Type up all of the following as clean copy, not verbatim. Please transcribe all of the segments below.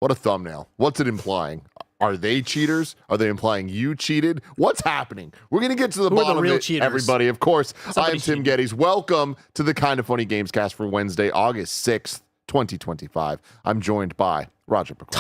What a thumbnail. What's it implying? Are they cheaters? Are they implying you cheated? What's happening? We're going to get to the bottom of it, cheaters? everybody. Of course, I am Tim cheating. Geddes. Welcome to the Kind of Funny Gamescast for Wednesday, August 6th, 2025. I'm joined by Roger Piquet.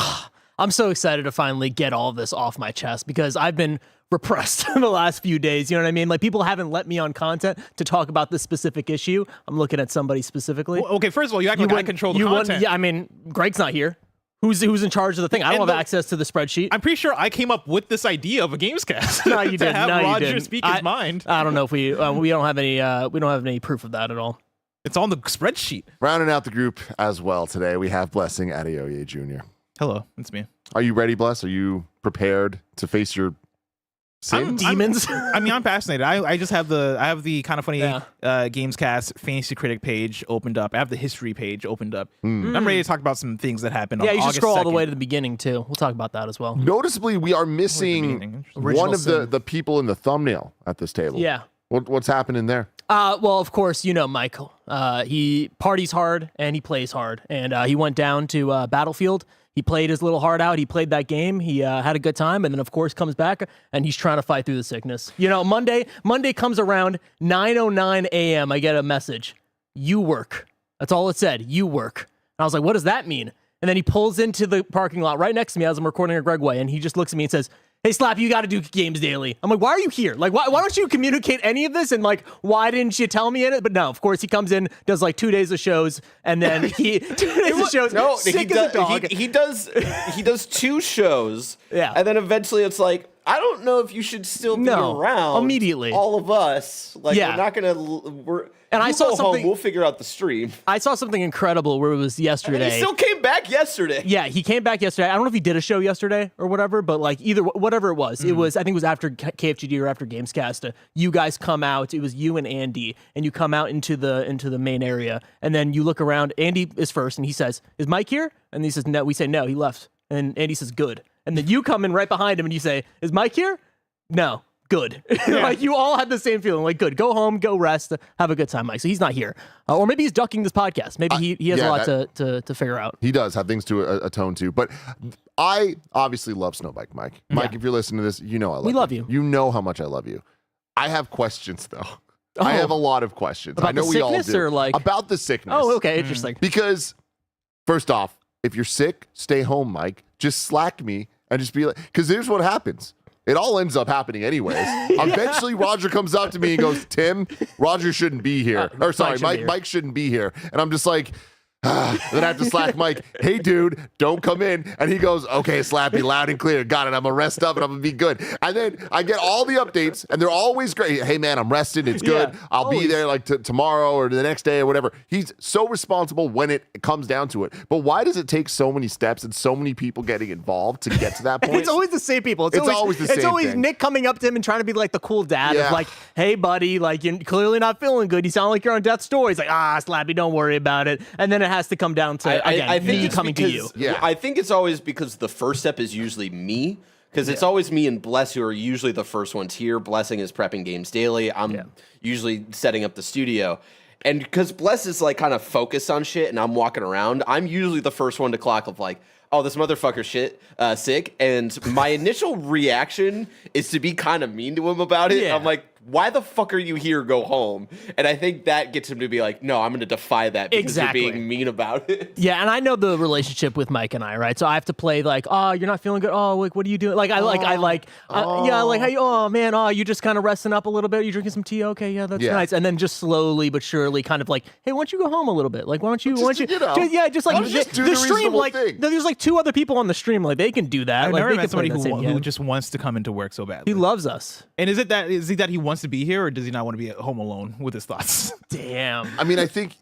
I'm so excited to finally get all of this off my chest because I've been repressed in the last few days. You know what I mean? Like, people haven't let me on content to talk about this specific issue. I'm looking at somebody specifically. Well, okay, first of all, you act like I control the content. Yeah, I mean, Greg's not here. Who's in charge of the thing? I don't have access to the spreadsheet. I'm pretty sure I came up with this idea of a Gamescast. No, you to didn't. have No, you Roger didn't. speak his mind. I don't know if we don't have any proof of that at all. It's on the spreadsheet. Rounding out the group as well today, we have Blessing Adeoye Jr. Hello, it's me. Are you ready, Bless? Are you prepared to face your sins? Demons. I'm fascinated. I just have the kind of funny Gamescast fantasy critic page opened up. I have the history page opened up. I'm ready to talk about some things that happened on Yeah, you should August scroll 2nd. all the way to the beginning too. We'll talk about that as well. Noticeably, we are missing one of the people in the thumbnail at this table. Yeah. What's happening there? Well, of course, you know Michael. He parties hard and he plays hard. And he went down to Battlefield. He played his little heart out. He played that game. He had a good time. And then, of course, comes back and he's trying to fight through the sickness. You know, Monday comes around 9:09 a.m. I get a message. You work. That's all it said. You work. And I was like, what does that mean? And then he pulls into the parking lot right next to me as I'm recording a Greg Way. And he just looks at me and says, hey, Slap, you got to do games daily. I'm like, why are you here? Like, why don't you communicate any of this? And like, why didn't you tell me in it? But no, of course, he comes in, does like 2 days of shows, and then 2 days of shows, No, sick as a dog. he does 2 shows. Yeah. And then eventually it's like, I don't know if you should still be No, around. immediately. All of us. Like, Yeah. we're not going to... And I saw go something- home, we'll figure out the stream. I saw something incredible where it was yesterday. And he still came back yesterday. Yeah, he came back yesterday. I don't know if he did a show yesterday or whatever, but like whatever it was, it was, I think it was after KFGD or after Gamescast. You guys come out. It was you and Andy, and you come out into the main area, and then you look around. Andy is first, and he says, "Is Mike here?" And he says, "No." We say, "No, he left." And Andy says, "Good." And then you come in right behind him, and you say, "Is Mike here?" "No." Good. Like, you all had the same feeling. Like, good. Go home, go rest, have a good time, Mike. So he's not here. Or maybe he's ducking this podcast. Maybe he has a lot to figure out. He does have things to atone to. But I obviously love Snowbike Mike. Mike, if you're listening to this, you know I love you. We love you. You know how much I love you. I have questions, though. I have a lot of questions. About I know the we all sickness do. or, like- About the sickness. Oh, okay. Interesting. Because, first off, if you're sick, stay home, Mike. Just slack me and just be like, because here's what happens. It all ends up happening anyways. Eventually, Roger comes up to me and goes, Tim, Roger shouldn't be here. Or sorry, Mike shouldn't be here. And I'm just like, then I have to slack Mike. Hey, dude, don't come in. And he goes, okay, Slappy, loud and clear. Got it. I'm going to rest up and I'm going to be good. And then I get all the updates and they're always great. Hey, man, I'm rested. It's good. Yeah, I'll be there like tomorrow or the next day or whatever. He's so responsible when it comes down to it. But why does it take so many steps and so many people getting involved to get to that point? It's always the same people. It's always the same It's always thing. Nick coming up to him and trying to be like the cool dad Yeah. of like, hey, buddy, like, you're clearly not feeling good. You sound like you're on death's door. He's like, Slappy, don't worry about it. And then it has to come down to, again, me it's coming to you. Yeah. I think it's always because the first step is usually me. Because it's always me and Bless who are usually the first ones here. Blessing is prepping games daily. I'm usually setting up the studio. And because Bless is like kind of focused on shit and I'm walking around, I'm usually the first one to clock of like, oh, this motherfucker sick. And my initial reaction is to be kind of mean to him about it. Yeah. I'm like, why the fuck are you here? Go home. And I think that gets him to be like, no, I'm going to defy that because Exactly. you're being mean about it. Yeah, and I know the relationship with Mike and I, right? So I have to play like, oh, you're not feeling good. Oh, like, what are you doing? Like, hey, oh man, oh, you just kind of resting up a little bit. You drinking some tea? Okay, yeah, that's nice. And then just slowly but surely, kind of like, hey, why don't you go home a little bit? Like, why don't you, just like do the the stream, reasonable like, thing. there's like 2 other people on the stream, like they can do that. I've like, never they met can play somebody that same who game. just wants to come into work so badly. He loves us. And is it that he wants to be here, or does he not want to be at home alone with his thoughts? Damn. I mean, I think,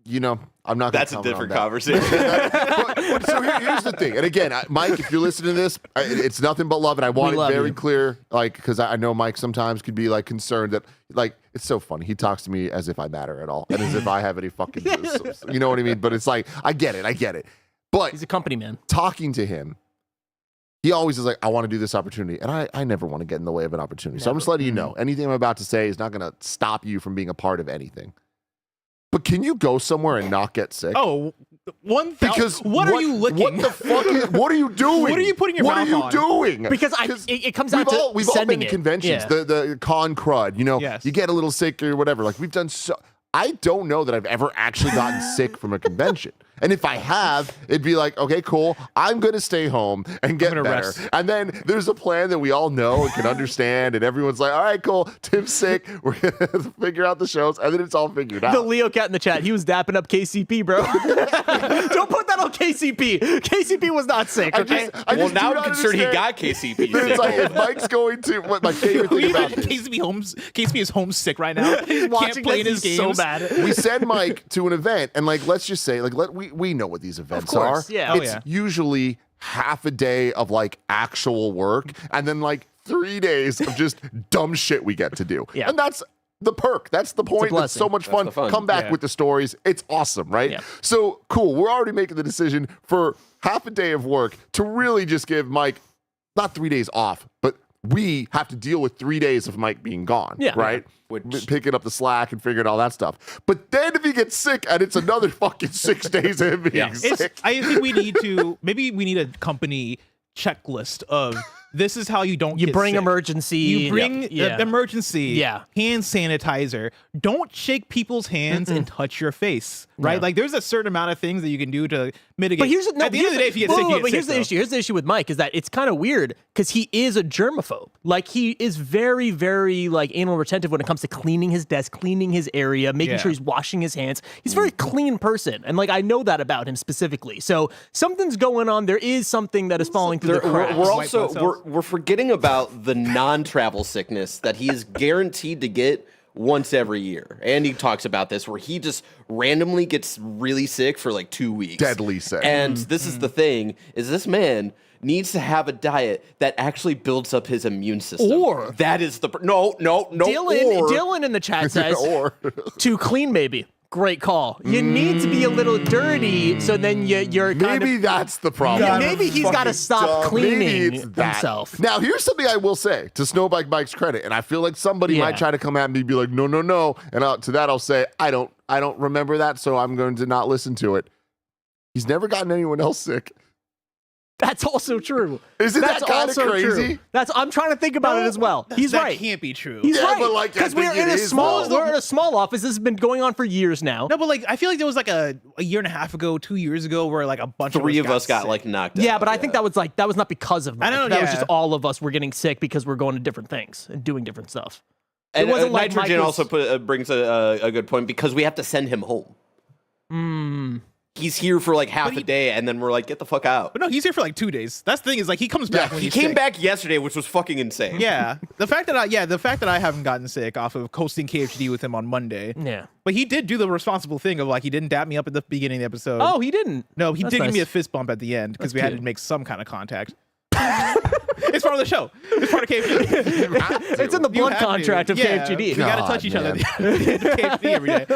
you know, I'm not going to That's a comment on different that. conversation. But so here's the thing. And again, Mike, if you're listening to this, it's nothing but love. And I want love it very you. clear, like, because I know Mike sometimes could be like concerned that, like, it's so funny. He talks to me as if I matter at all and as if I have any fucking, you know what I mean? But it's like, I get it. But He's a company man. talking to him, he always is like, I want to do this opportunity. And I never want to get in the way of an opportunity. So I'm just letting you know, anything I'm about to say is not going to stop you from being a part of anything. But can you go somewhere and not get sick? Oh, Because what are you licking? What the fuck? What are you doing? What are you putting your mouth on? What are you doing? Because it comes out to we've all sending been to it. conventions, Yeah. the con crud. You know, Yes. you get a little sick or whatever. Like we've done so. I don't know that I've ever actually gotten sick from a convention. And if I have, it'd be like, okay, cool. I'm going to stay home and get gonna better. rest. And then there's a plan that we all know and can understand. And everyone's like, all right, cool. Tim's sick. We're going to figure out the shows. And then it's all figured out. The Leo cat in the chat, he was dapping up KCP, bro. Don't put that on KCP. KCP was not sick, okay? I Well, just now do I'm not concerned he understand. got KCP. It's like if Mike's going to, what my favorite thing about this. KCP is homesick right now. He's Watching can't play in this, his he's games. so bad. We send Mike to an event, and like, let's just say, like, we know what these events course, are. yeah. Oh, It's yeah. usually half a day of like actual work, and then like 3 days of just dumb shit we get to do. Yeah. And that's the perk. That's the point. That's so blessing. much fun. the fun. Come back Yeah. with the stories. It's awesome, right? Yeah. So cool. We're already making the decision for half a day of work to really just give Mike not 3 days off, but we have to deal with 3 days of Mike being gone. Yeah. Right. Which- Picking up the slack and figuring all that stuff. But then if he gets sick and it's another fucking 6 days of him being Yeah. sick. I think we need a company checklist of this is how you don't You get bring sick. emergency. You bring yeah. emergency Yeah. hand sanitizer. Don't shake people's hands and touch your face. Right? Yeah. Like there's a certain amount of things that you can do to mitigate. But here's at the end of the day, if you get sick, you get but sick, here's the though. issue. Here's the issue with Mike is that it's kind of weird because he is a germaphobe. Like he is very, very like anal retentive when it comes to cleaning his desk, cleaning his area, making Yeah. sure he's washing his hands. He's a very clean person, and like I know that about him specifically. So something's going on. There is something that is falling through the cracks. We're White also blood cells. we're forgetting about the non-travel sickness that he is guaranteed to get once every year. Andy talks about this where he just randomly gets really sick for like 2 weeks. Deadly sick. And this is the thing, is this man needs to have a diet that actually builds up his immune system. Or- that is the no Dylan in the chat says Or to clean maybe. Great call. You need to be a little dirty, so then you're kind maybe of. that's the problem. Yeah, maybe he's got to stop cleaning Maybe it's that. himself. Now, here's something I will say to Snowbike Mike's credit, and I feel like somebody Yeah. might try to come at me and be like, no, and to that I'll say, I don't remember that, so I'm going to not listen to it. He's never gotten anyone else sick. That's also true. Isn't that That's kinda also crazy? True. I'm trying to think about it as well. He's that right. can't be true. He's Yeah, right. but, like, I Because think we're it in a is, small though. we're in a small office. This has been going on for years now. No, but like I feel like there was like a year and a half ago, 2 years ago, where like a bunch Three of of us got sick. like knocked out. Yeah, but I think that was not because of Mike. know, That was yeah. just all of us were getting sick because we're going to different things and doing different stuff. And it wasn't like Nitrogen Mike was- also brings a good point because we have to send him home. He's here for like half a day, and then we're like, get the fuck out. But no, he's here for like 2 days. That's the thing is like he comes back when He he's came sick. back yesterday, which was fucking insane. Yeah, the fact that I haven't gotten sick off of coasting KHD with him on Monday. Yeah. But he did do the responsible thing of like he didn't dap me up at the beginning of the episode. Oh, he didn't. no, he That's did give me nice. a fist bump at the end because That's we had cute. to make some kind of contact. It's part of the show. It's part of KHD. It's in the You blood have to. contract of Yeah, KFGD. We gotta God, touch each other man. at the end of KHD every day.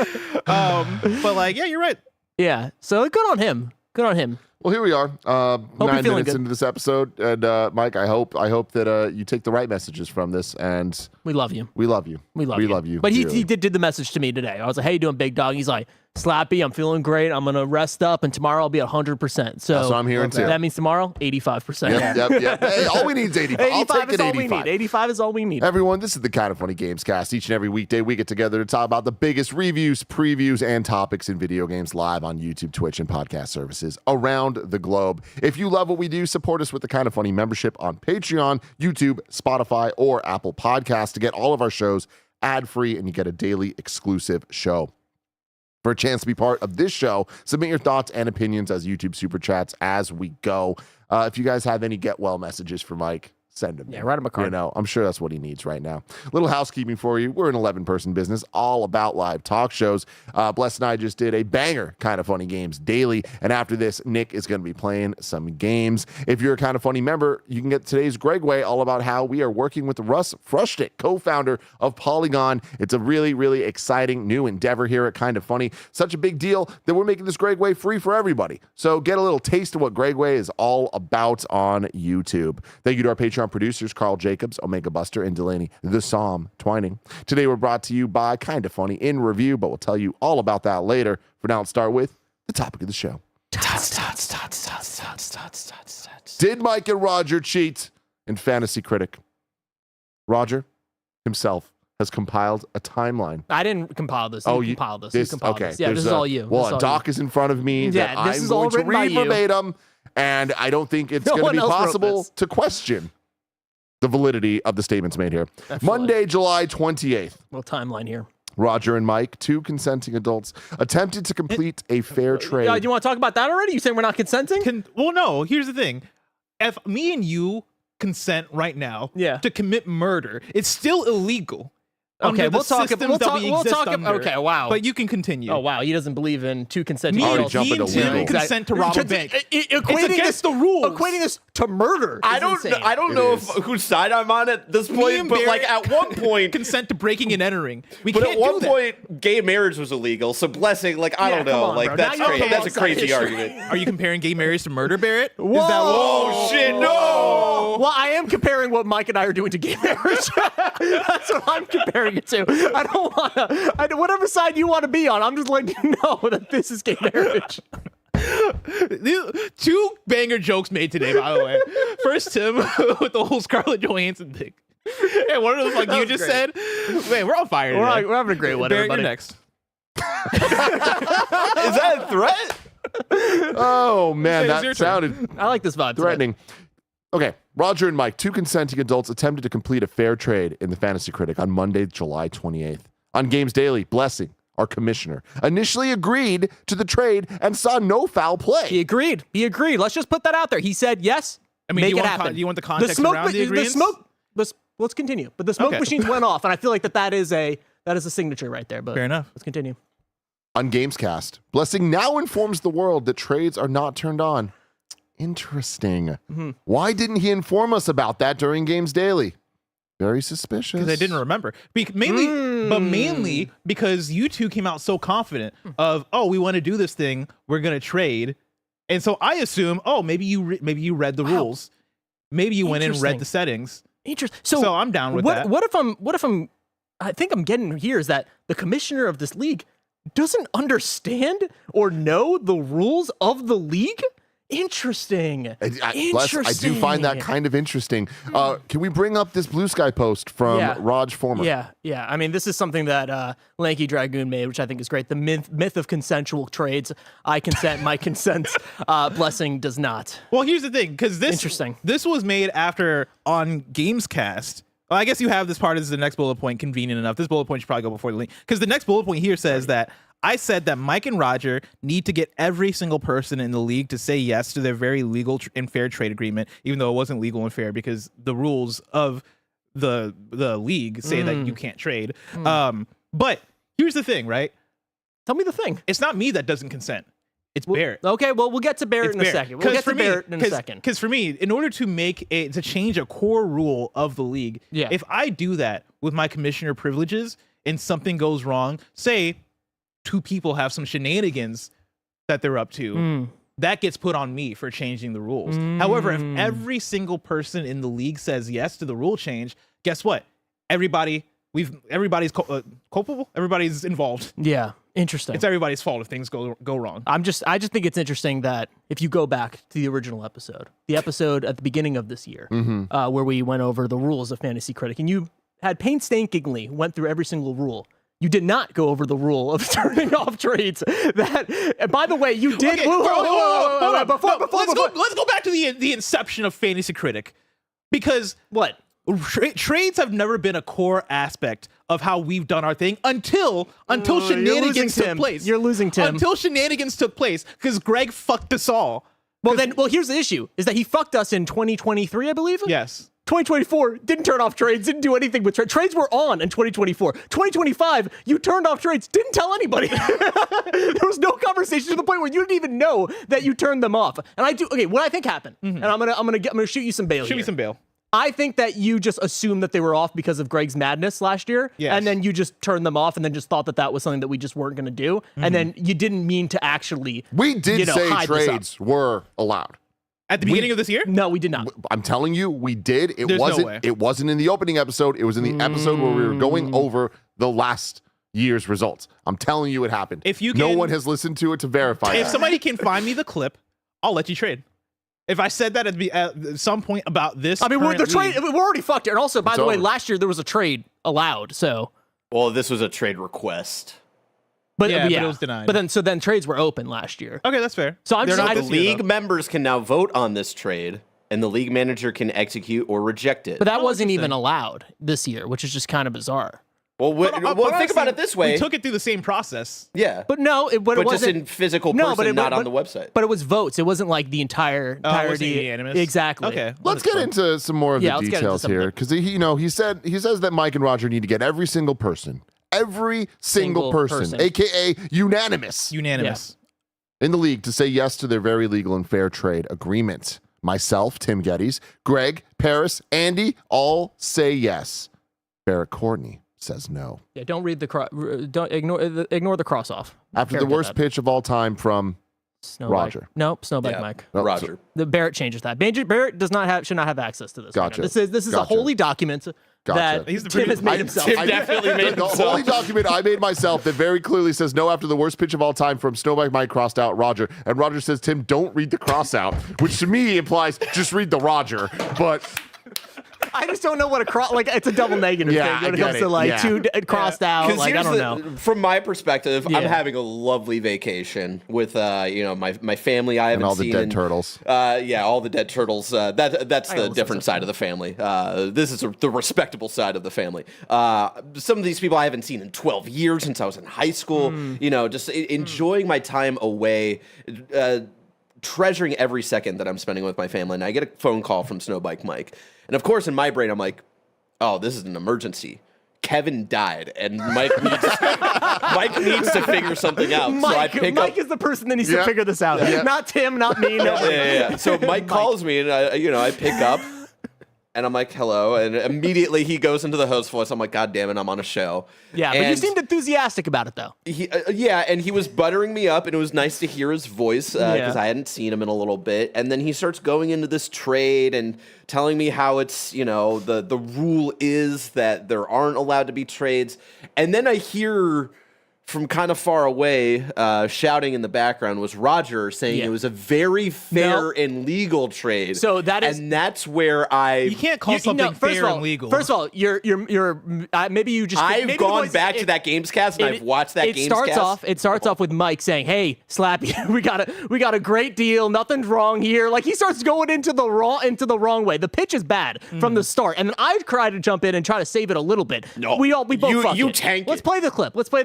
But like, yeah, you're right. Yeah. So good on him. Good on him. Well, here we are, you're 9 feeling minutes good. into this episode, and Mike, I hope that you take the right messages from this, and We love you. we love you. We love you. But But he did the message to me today. I was like, "Hey, you doing, big dog?" He's like, "Slappy, I'm feeling great. I'm gonna rest up, and tomorrow I'll be 100%." So That's what I'm hearing too. that means tomorrow, 85%. Yep. Hey, all we need is 85. I'll 85 take is it all we 85. need. 85 is all we need. Everyone, this is the Kind of Funny Gamescast. Each and every weekday, we get together to talk about the biggest reviews, previews, and topics in video games live on YouTube, Twitch, and podcast services around the globe. If you love what we do, support us with the Kind of Funny membership on Patreon, YouTube, Spotify, or Apple Podcasts to get all of our shows ad-free, and you get a daily exclusive show. For a chance to be part of this show, submit your thoughts and opinions as YouTube Super Chats as we go. If you guys have any get well messages for Mike, send them. Yeah, write him a card. You know, I'm sure that's what he needs right now. Little housekeeping for you. We're an 11-person business all about live talk shows. Bless and I just did a banger Kind of Funny Games daily, and after this, Nick is going to be playing some games. If you're a Kind of Funny member, you can get today's Greg Way all about how we are working with Russ Frushtick, co-founder of Polygon. It's a really, really exciting new endeavor here at Kind of Funny. Such a big deal that we're making this Greg Way free for everybody. So get a little taste of what Greg Way is all about on YouTube. Thank you to our Patreon producers, Carl Jacobs, Omega Buster, and Delaney the Psalm Twining. Today we're brought to you by Kind of Funny in Review, but we'll tell you all about that later. For now, let's start with the topic of the show. Did Mike and Roger cheat in Fantasy Critic? Roger himself has compiled a timeline. I didn't compile this. Oh, You you compiled this. this You compiled okay. this. Yeah, There's this is all you. Well, This is a all doc is in front of me Yeah, that this I'm is all going to written by read you. verbatim, and I don't think it's No going to one be else wrote possible this. to question the validity of the statements made here. Absolutely. Monday, July 28th. Little timeline here. Roger and Mike, two consenting adults, attempted to complete a fair trade. Do you want to talk about that already? You saying we're not consenting? Well, no. Here's the thing: if me and you consent right now Yeah. to commit murder, it's still illegal. Okay, under the we'll talk. systems We'll that talk. we We'll exist talk. under. Okay, wow. But you can continue. Oh wow, he doesn't believe in two consenting Me, Already adults. jumping me and to Tim legal. consent to rob a bank. Equating It's against the rules. Equating this to murder. I is don't insane. know is. whose side I'm on at this point, and but like Barrett at one point, consent to breaking and entering. We but can't at one do that. point, gay marriage was illegal. So blessing, like I Yeah, don't come know, on, like bro. that's Now you're crazy. on That's a the crazy outside argument. Are you comparing gay marriage to murder, Barrett? Is that Oh shit, no! Well, I am comparing what Mike and I are doing to gay marriage. That's what I'm comparing it to. I don't want to. Whatever side you want to be on, I'm just letting you know that this is gay marriage. Two banger jokes made today, by the way. First, Tim with the whole Scarlett Johansson thing. And one of those, like you was just great. said. Man, we're on fire today. We're having a great one, Barrett, you're everybody. next. Is that a threat? Oh, man, It's that your turn. sounded I like this vibe. today. threatening. Okay, Roger and Mike, two consenting adults, attempted to complete a fair trade in the Fantasy Critic on Monday, July 28th. On Games Daily, Blessing, our commissioner, initially agreed to the trade and saw no foul play. He agreed. Let's just put that out there. He said yes. I mean, make do you it want happen. do you want the context around the agreements? Let's continue. But the smoke Okay. machines went off, and I feel like that is a signature right there. But Fair enough. Let's continue. On Gamescast, Blessing now informs the world that trades are not turned on. Interesting. Why didn't he inform us about that during Games Daily? Very suspicious. Because I didn't remember. Mainly because you two came out so confident of, oh, we want to do this thing, we're gonna trade, and so I assume, oh, maybe you read the rules, maybe you went in and read Interesting. the settings. Interesting. So I'm down with that. What if I'm? I think I'm getting here is that the commissioner of this league doesn't understand or know the rules of the league. Interesting. Bless, I do find that kind of interesting. Can we bring up this Blue Sky post from Yeah. Raj Former? Yeah. I mean, this is something that Lanky Dragoon made, which I think is great. The myth of consensual trades. I consent, Mike consents. Blessing does not. Well, here's the thing, because Interesting. this was made after on Gamescast. Well, I guess you have this part as the next bullet point, convenient enough. This bullet point should probably go before the link, because the next bullet point here says that I said that Mike and Roger need to get every single person in the league to say yes to their very legal and fair trade agreement, even though it wasn't legal and fair because the rules of the league say that you can't trade. But here's the thing, right? Tell me the thing. It's not me that doesn't consent. It's Barrett. Okay, well, we'll get to Barrett in a second. We'll get to Barrett in a second. Because for me, in order to change a core rule of the league, Yeah. if I do that with my commissioner privileges and something goes wrong, say two people have some shenanigans that they're up to, that gets put on me for changing the rules. However, if every single person in the league says yes to the rule change, guess what? Everybody's culpable. Everybody's involved. Yeah, interesting. It's everybody's fault if things go wrong. I just think it's interesting that if you go back to the original episode, the episode at the beginning of this year, where we went over the rules of Fantasy Critic, and you had painstakingly went through every single rule. You did not go over the rule of turning off trades. That, by the way, you did. Okay, Hold on. Let's go back to the inception of Fantasy Critic, because What? Trades have never been a core aspect of how we've done our thing until shenanigans took place. You're losing, Tim. Until shenanigans took place, because Greg fucked us all. Well, here's the issue: is that he fucked us in 2023, I believe. Yes. 2024 didn't turn off trades, didn't do anything with trades. Trades were on in 2024. 2025, you turned off trades, didn't tell anybody. There was no conversation to the point where you didn't even know that you turned them off. And what I think happened, and I'm gonna shoot you some bail. Shoot me some bail. I think that you just assumed that they were off because of Greg's madness last year, Yes. and then you just turned them off, and then just thought that was something that we just weren't going to do, and then you didn't mean to actually. We did say hide this up. trades were allowed. At the beginning of this year? No, we did not. I'm telling you, we did. There's no way. It wasn't in the opening episode. It was in the episode where we were going over the last, year's results. I'm telling you it happened. If you no can- one has listened to it to verify If that. somebody can find me the clip, I'll let you trade. If I said that at some point about this, I mean, we're already fucked. And also, by It's the way, over. last year there was a trade allowed. So, Well, this was a trade request. but Yeah, but it was denied. But then trades were open last year. Okay, that's fair. So I'm They're just- not I The this year, league though. members can now vote on this trade, and the league manager can execute or reject it. But that Oh, wasn't interesting. even allowed this year, which is just kind of bizarre. well, But think about honestly, it this way. We took it through the same process. Yeah, But no, it but just wasn't in physical No, person, but it- not but- on the website. But it was votes. It wasn't like the wasn't entirety. unanimous? Exactly. Okay. Let's get into some more of Yeah, the let's get into details some of here, it. because he says that Mike and Roger need to get every single person, Single person. aka unanimous, Unanimous. in the league to say yes to their very legal and fair trade agreement. Myself, Tim Geddes, Greg, Paris, Andy, all say yes. Barrett Courtney says no. Yeah. Don't read the don't ignore the cross off. After Barrett the did worst that. pitch of all time from Snowbike. Roger. Nope. Snowbike Yeah. Mike. Oh, Roger. The Barrett changes that. Barrett should not have access to this. right now. Gotcha. This is a Gotcha. holy document Gotcha. that He's the Tim pretty- has made I- himself. Tim definitely made the himself. holy document I made myself that very clearly says no after the worst pitch of all time from Snowbike Mike crossed out Roger. And Roger says, Tim, don't read the cross out, which to me implies just read the Roger. But I just don't know what a cross like. It's a double negative Yeah, thing when I it get comes it. to like Yeah. two crossed out. Like I don't know. From my perspective, I'm Yeah. having a lovely vacation with my family. I haven't and all the seen dead in- turtles. Yeah, all the dead turtles. That's the listen different to side of the family. This is the respectable side of the family. Some of these people I haven't seen in 12 years since I was in high school. Just enjoying my time away. Treasuring every second that I'm spending with my family. And I get a phone call from Snowbike Mike. And of course, in my brain, I'm like, oh, this is an emergency. Kevin died, and Mike needs to figure something out. So I pick Mike up. is the person that needs Yeah. to figure this out. Yeah. Not Tim, not me. No. Yeah. So Mike calls me, and I pick up, and I'm like, hello. And immediately he goes into the host voice. I'm like, God damn it, I'm on a show. Yeah, but you And seemed enthusiastic about it though. and he was buttering me up, and it was nice to hear his voice because I hadn't seen him in a little bit. And then he starts going into this trade and telling me how it's, the rule is that there aren't allowed to be trades. And then I hear from kind of far away, shouting in the background was Roger saying Yeah. it was a very fair No. and legal trade. So that is- and that's where You can't call something fair and legal. First of all, you're maybe you just. I've maybe gone the voice- back to that Gamescast and I've watched that it Gamescast. starts off with Mike saying, "Hey, Slappy, we got a great deal. Nothing's wrong here." Like he starts going into the wrong way. The pitch is bad from the start, and then I try to jump in and try to save it a little bit. No. we both You- fuck you it. tank Let's it. play the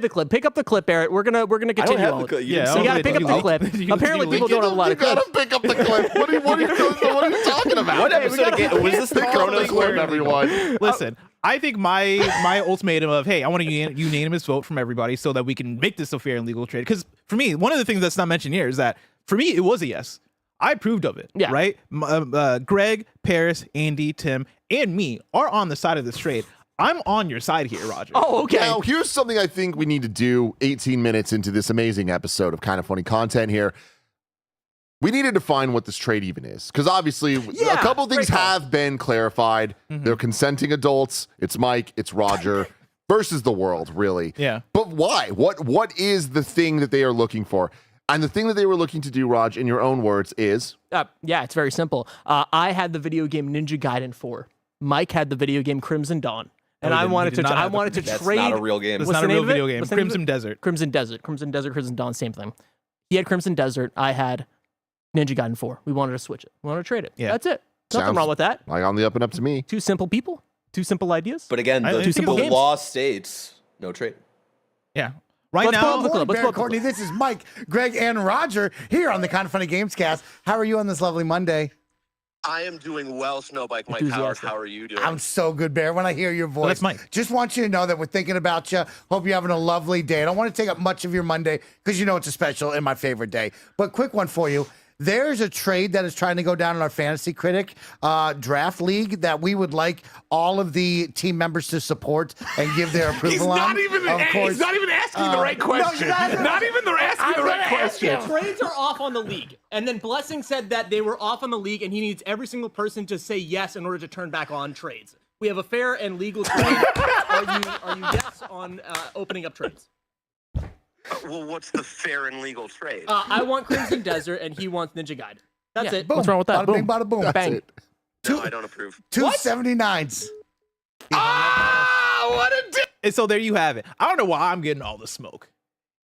clip. Pick up the clip, Barrett. We're gonna I don't continue have on. the clip. Yeah, So you got to I'll pick up leave the it. clip. You Apparently, leave people it. don't have a lot of gotta clips. pick up the clip. What are you talking about? What episode of Game was this the Pick up the Chronos clip, one? everyone. Listen, I think my ultimatum of, hey, I want a unanimous vote from everybody so that we can make this a fair and legal trade. Because for me, one of the things that's not mentioned here is that for me, it was a yes. I approved of it. Yeah. Right? Greg, Paris, Andy, Tim, and me are on the side of this trade. I'm on your side here, Roger. Oh, okay. Now, here's something I think we need to do 18 minutes into this amazing episode of Kind of Funny content here. We need to define what this trade even is. Because obviously, Yeah, a couple things great call. have been clarified. They're consenting adults. It's Mike, it's Roger versus the world, really. Yeah. But why? What is the thing that they are looking for? And the thing that they were looking to do, Raj, in your own words, is Yeah, it's very simple. I had the video game Ninja Gaiden 4. Mike had the video game Crimson Dawn. And No, he I didn't. wanted He to did not have trade That's not a real game. It's What's not the a name real of it? video game. What's the name of Crimson it? Desert. Crimson Desert, Crimson Dawn, same thing. He had Crimson Desert. I had Ninja Gaiden 4. We wanted to switch it. We wanted to trade it. Yeah. That's it. Nothing Sounds wrong with that. like on the up and up to me. Two simple people. Two simple ideas. But again, I the, think simple the games. law states no trade. Yeah. Right Let's now, pull up the clip. Morning, Let's Barrett pull up the Courtney. clip. This is Mike, Greg, and Roger here on the Kind of Funny Gamescast. How are you on this lovely Monday? I am doing well, Snowbike Mike Howard. Enthusiastic. How are you doing? I'm so good, Bear. When I hear your voice, that's Mike. Just want you to know that we're thinking about you. Hope you're having a lovely day. I don't want to take up much of your Monday because you know it's a special and my favorite day. But quick one for you. There's a trade that is trying to go down in our Fantasy Critic draft league that we would like all of the team members to support and give their approval on. He's not even asking the right no, question. you're not- Not even asking the right question. Trades are off on the league. And then Blessing said that they were off on the league and he needs every single person to say yes in order to turn back on trades. We have a fair and legal trade. Are you yes on opening up trades? Well, what's the fair and legal trade? I want Crimson Desert, and he wants Ninja Gaiden. That's it. Boom. What's wrong with that? Bada bing, bada boom. Bang. it. No, I don't approve. 279s. What a dick! And so there you have it. I don't know why I'm getting all the smoke.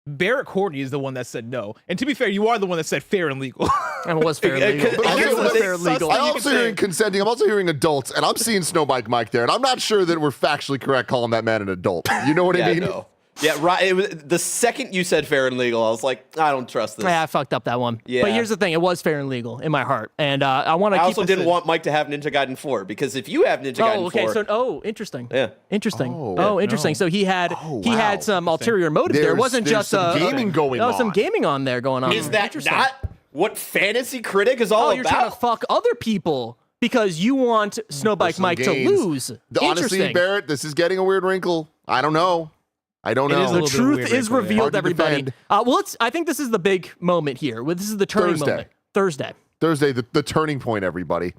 Barrett Courtney is the one that said no. And to be fair, you are the one that said fair and legal. And it was fair and legal. But I here's think it the was thing, fair and legal. I'm you also can say- hearing consenting. I'm also hearing adults, and I'm seeing Snowbike Mike there, and I'm not sure that we're factually correct calling that man an adult. You know what I Yeah, mean? no. Yeah, right. It was, the second you said fair and legal, I was like, I don't trust this. Yeah, I fucked up that one. Yeah. But here's the thing. It was fair and legal in my heart. And I want to I keep also this didn't in. want Mike to have Ninja Gaiden 4 because if you have Ninja Gaiden Oh, okay. 4, So, interesting. Yeah. Interesting. Oh. Interesting. So he had Oh, he wow. had some ulterior motives there. It There's- wasn't there's just some gaming going no, some on. gaming on there going on. is that Interesting. not what Fantasy Critic is all Oh, you're trying to about? fuck other people because you want Snowbike some Mike to gains. lose. Honestly, Interesting. Barrett, this is getting a weird wrinkle. I don't know. is a The little bit truth weird is wrinkle, yeah. revealed, Hard to everybody. defend. Well, I think this is the big moment here. This is the turning Thursday. moment. Thursday. Thursday, the turning point, everybody.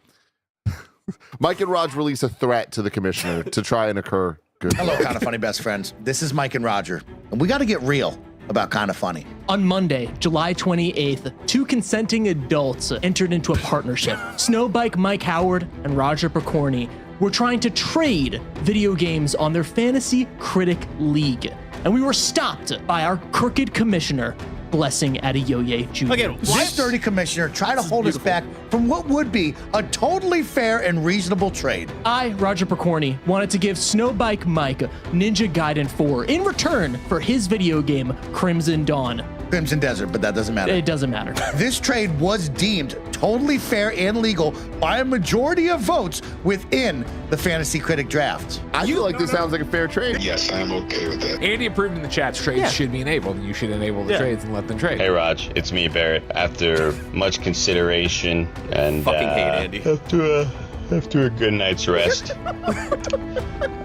Mike and Raj release a threat to the commissioner to try and occur good. Hello, Kind of Funny best friends. This is Mike and Roger, and we got to get real about Kind of Funny. On Monday, July 28th, two consenting adults entered into a partnership. Snowbike Mike Howard and Roger Picorni were trying to trade video games on their Fantasy Critic League. And we were stopped by our crooked commissioner, Blessing Adeoye Jr. Again, This dirty commissioner tried to hold us back from what would be a totally fair and reasonable trade. I, Roger Picorni, wanted to give Snowbike Mike Ninja Gaiden 4 in return for his video game, Crimson Dawn. Crimson Desert, but that doesn't matter. It doesn't matter. This trade was deemed totally fair and legal by a majority of votes within the Fantasy Critic draft. I feel like this sounds like a fair trade. Yes, I'm okay with that. Andy approved in the chat. Trades should be enabled. You should enable the trades and let them trade. Hey Raj, it's me, Barrett. After much consideration and Fucking hate Andy. after a good night's rest,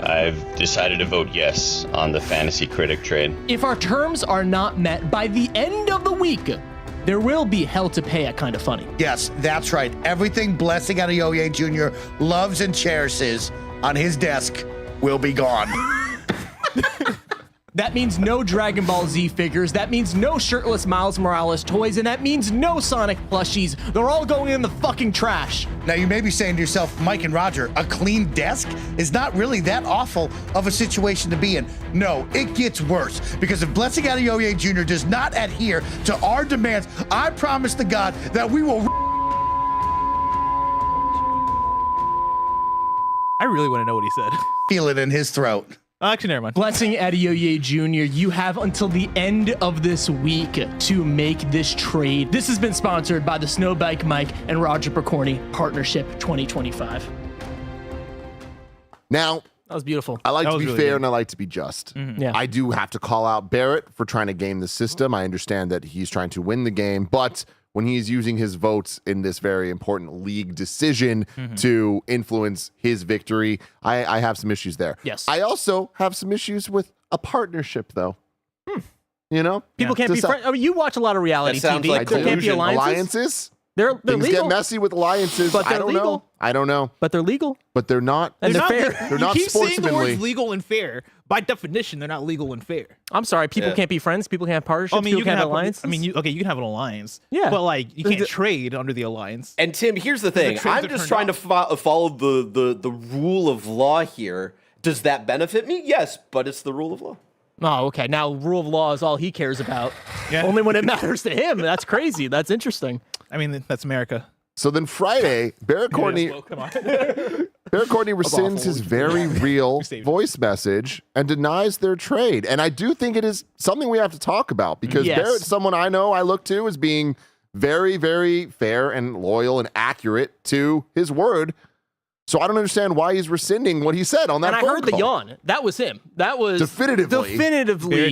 I've decided to vote yes on the Fantasy Critic trade. If our terms are not met by the end of the week, there will be hell to pay at Kinda Funny. Yes, that's right. Everything Blessing Adeoye Jr. loves and cherishes on his desk will be gone. That means no Dragon Ball Z figures, that means no shirtless Miles Morales toys, and that means no Sonic plushies. They're all going in the fucking trash. Now, you may be saying to yourself, Mike and Roger, a clean desk is not really that awful of a situation to be in. No, it gets worse. Because if Blessing Adeoye Jr. does not adhere to our demands, I promise to God that we will... I really want to know what he said. feel it in his throat. Actually, never mind. Blessing Adeoye Jr., you have until the end of this week to make this trade. This has been sponsored by the Snowbike Mike and Roger Picorni Partnership 2025. Now, That was beautiful. I like That to was be really fair good. and I like to be just. Yeah. I do have to call out Barrett for trying to game the system. I understand that he's trying to win the game, but when he's using his votes in this very important league decision to influence his victory, I have some issues there. Yes. I also have some issues with a partnership, though. You know? People can't be Just, friends. I mean, you watch a lot of reality That sounds TV. like There can't be collusion. alliances. They're Things legal, get messy with alliances. But I they're don't know. legal. I don't know. but they're legal. But they're not. And they're fair. They're not you keep saying the sportsmanly. words legal and fair. By definition, they're not legal and fair. I'm sorry, people Yeah. can't be friends. People can't have partnerships. I mean, people you can have alliances. I mean, you can have an alliance. Yeah. But like, you can't trade under the alliance. And Tim, here's the thing. trades I'm are just turned trying to follow the rule of law here. Does that benefit me? Yes, but it's the rule of law. Oh, okay. Now, rule of law is all he cares about. Yeah. Only when it matters to him. That's crazy. That's interesting. I mean, that's America. So then Friday, Barrett Courtney Come on. Barrett Courtney rescinds his very real voice message and denies their trade. And I do think it is something we have to talk about because Yes. Barrett's someone I know I look to as being very, very fair and loyal and accurate to his word. So I don't understand why he's rescinding what he said on that And I phone heard the call. yawn. That was him. That was Definitively. Barrett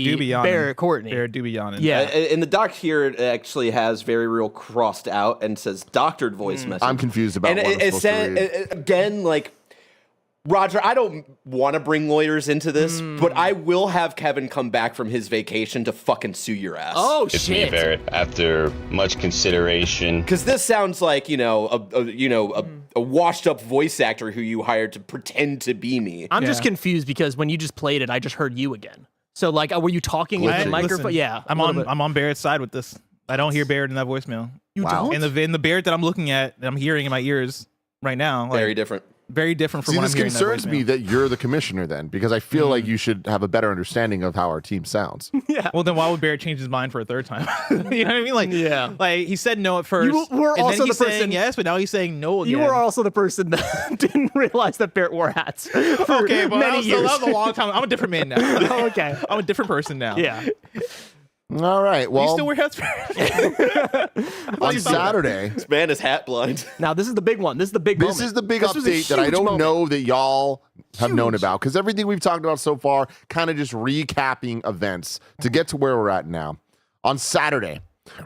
do be yawning. Barrett Courtney. Barrett do be yawning. Yeah. In the doc here, it actually has very real crossed out and says doctored voice message. I'm confused about and what I'm it supposed to read. again, like, Roger, I don't want to bring lawyers into this, but I will have Kevin come back from his vacation to fucking sue your ass. Oh, It's me, shit. Barrett. After much consideration, Because this sounds like, a washed up voice actor who you hired to pretend to be me. I'm just confused because when you just played it, I just heard you again. So like, were you talking in the microphone? Listen, Yeah, I'm on Barrett's side with this. I don't hear Barrett in that voicemail. You Wow. don't? And the Barrett that I'm looking at, that I'm hearing in my ears right now, like, Very different. very different from See, what this I'm hearing. in that concerns me voicemail. that you're the commissioner then, because I feel like you should have a better understanding of how our team sounds. Well, then why would Barrett change his mind for a third time? You know what I mean? Like, Yeah. like he said no at first. You were and also then he's the saying person- yes, but now he's saying no again. You were also the person that didn't realize that Barrett wore hats. For okay, but many years. that was a long time. I'm a different man now. Oh, okay. I'm a different person now. Yeah. All right. You Well, still wear hats? on Saturday, This man is hat blind. Now this is the big one. This is the big this moment. is the big This was a update that I huge don't moment. know that y'all have known about, because everything we've talked about so far, kind of just recapping events to get to where we're at now. On Saturday,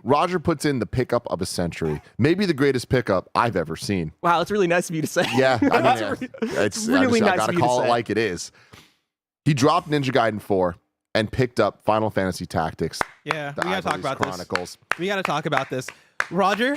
Roger puts in the pickup of a century, maybe the greatest pickup I've ever seen. Wow, that's really nice of you to say. Yeah, I That's mean, it's really I nice gotta of you to call it say. like it is. He dropped Ninja Gaiden 4 and picked up Final Fantasy Tactics. Yeah, The we gotta talk Ivory's about Chronicles. this. We gotta talk about this. Roger,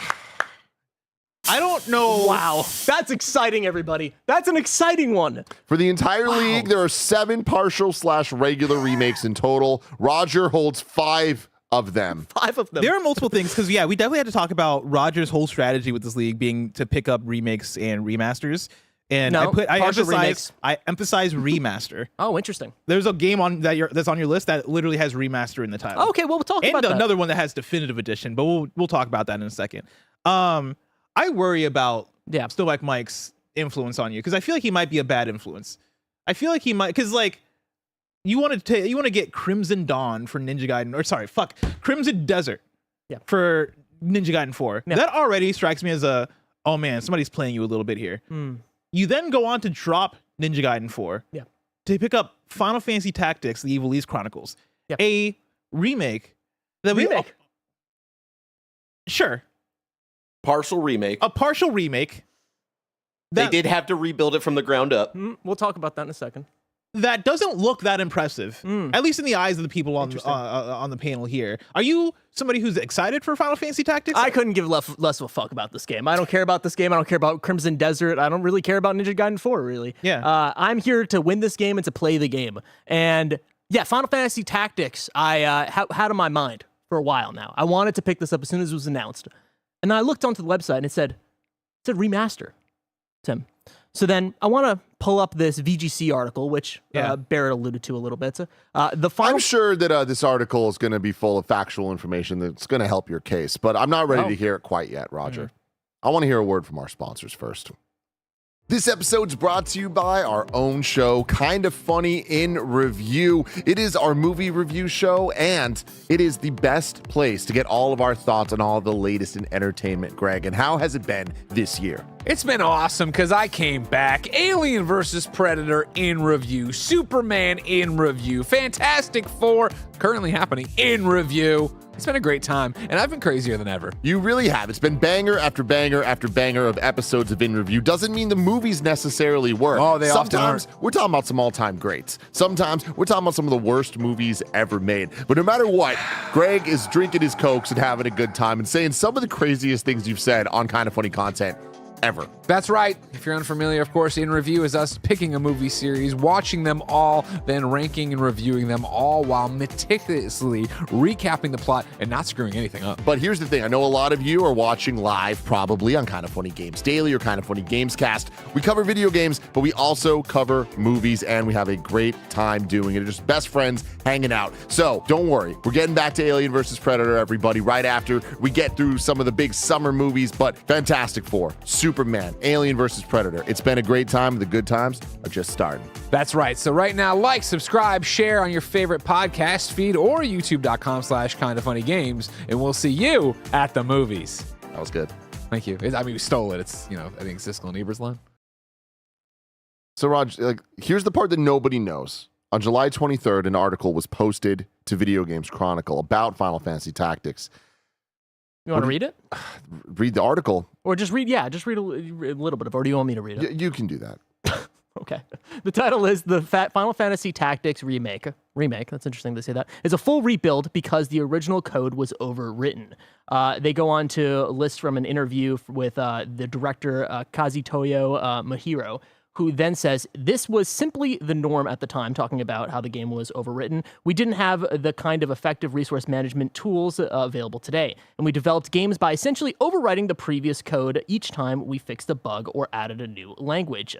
I don't know. Wow, that's exciting, everybody. That's an exciting one. For the entire league, there are 7 partial/regular remakes in total. Roger holds 5 of them. 5 of them. There are multiple things because we definitely had to talk about Roger's whole strategy with this league being to pick up remakes and remasters. And No, partial I emphasize remaster. Oh, interesting. There's a game on that's on your list that literally has remaster in the title. Okay, well, we'll talk and about that. another one that has definitive edition, but we'll talk about that in a second. I worry about Still Like Mike's influence on you because I feel like he might be a bad influence. I feel like he might because like you want to get Crimson Dawn for Ninja Gaiden Crimson Desert for Ninja Gaiden 4. Yeah. That already strikes me as oh man, somebody's playing you a little bit here. You then go on to drop Ninja Gaiden 4 to pick up Final Fantasy Tactics: The Evil East Chronicles, a remake that sure. Partial remake. A partial remake. They did have to rebuild it from the ground up. We'll talk about that in a second. That doesn't look that impressive, at least in the eyes of the people on the panel here. Are you somebody who's excited for Final Fantasy Tactics? I couldn't give less of a fuck about this game. I don't care about this game. I don't care about Crimson Desert. I don't really care about Ninja Gaiden 4, really. Yeah. I'm here to win this game and to play the game. And yeah, Final Fantasy Tactics, I had on my mind for a while now. I wanted to pick this up as soon as it was announced. And then I looked onto the website and it said remaster, Tim. So then I want to pull up this VGC article, which Barrett alluded to a little bit. I'm sure that this article is going to be full of factual information that's going to help your case, but I'm not ready to hear it quite yet, Roger. I want to hear a word from our sponsors first. This episode's brought to you by our own show, Kinda Funny in Review. It is our movie review show, and it is the best place to get all of our thoughts on all the latest in entertainment, Greg. And how has it been this year? It's been awesome because I came back. Alien vs. Predator in review. Superman in review. Fantastic Four currently happening in review. It's been a great time, and I've been crazier than ever. You really have. It's been banger after banger after banger of episodes of In Review. Doesn't mean the movies necessarily work. Oh, they often Sometimes we're talking about some all-time greats. Sometimes we're talking about some of the worst movies ever made. But no matter what, Greg is drinking his Cokes and having a good time and saying some of the craziest things you've said on Kinda Funny content ever. That's right. If you're unfamiliar, of course, In Review is us picking a movie series, watching them all, then ranking and reviewing them all while meticulously recapping the plot and not screwing anything up. But here's the thing. I know a lot of you are watching live probably on Kinda Funny Games Daily or Kinda Funny Gamescast. We cover video games, but we also cover movies, and we have a great time doing it. We're just best friends hanging out. So don't worry. We're getting back to Alien vs. Predator, everybody, right after we get through some of the big summer movies, but Fantastic Four, Superman, Alien vs. Predator. It's been a great time. The good times are just starting. That's right. So right now, like, subscribe, share on your favorite podcast feed or youtube.com/kindafunnygames, and we'll see you at the movies. That was good. Thank you. I mean, we stole it. It's, I think Siskel and Eber's line. So, Raj, here's the part that nobody knows. On July 23rd, an article was posted to Video Games Chronicle about Final Fantasy Tactics. You want to read it? Read the article. Or just read a little bit of it, or do you want me to read it? You can do that. Okay. The title is the Final Fantasy Tactics Remake. Remake, that's interesting to say that. It's a full rebuild because the original code was overwritten. They go on to list from an interview with the director Kazutoyo Mahiro, who then says, this was simply the norm at the time, talking about how the game was overwritten. We didn't have the kind of effective resource management tools available today. And we developed games by essentially overwriting the previous code each time we fixed a bug or added a new language.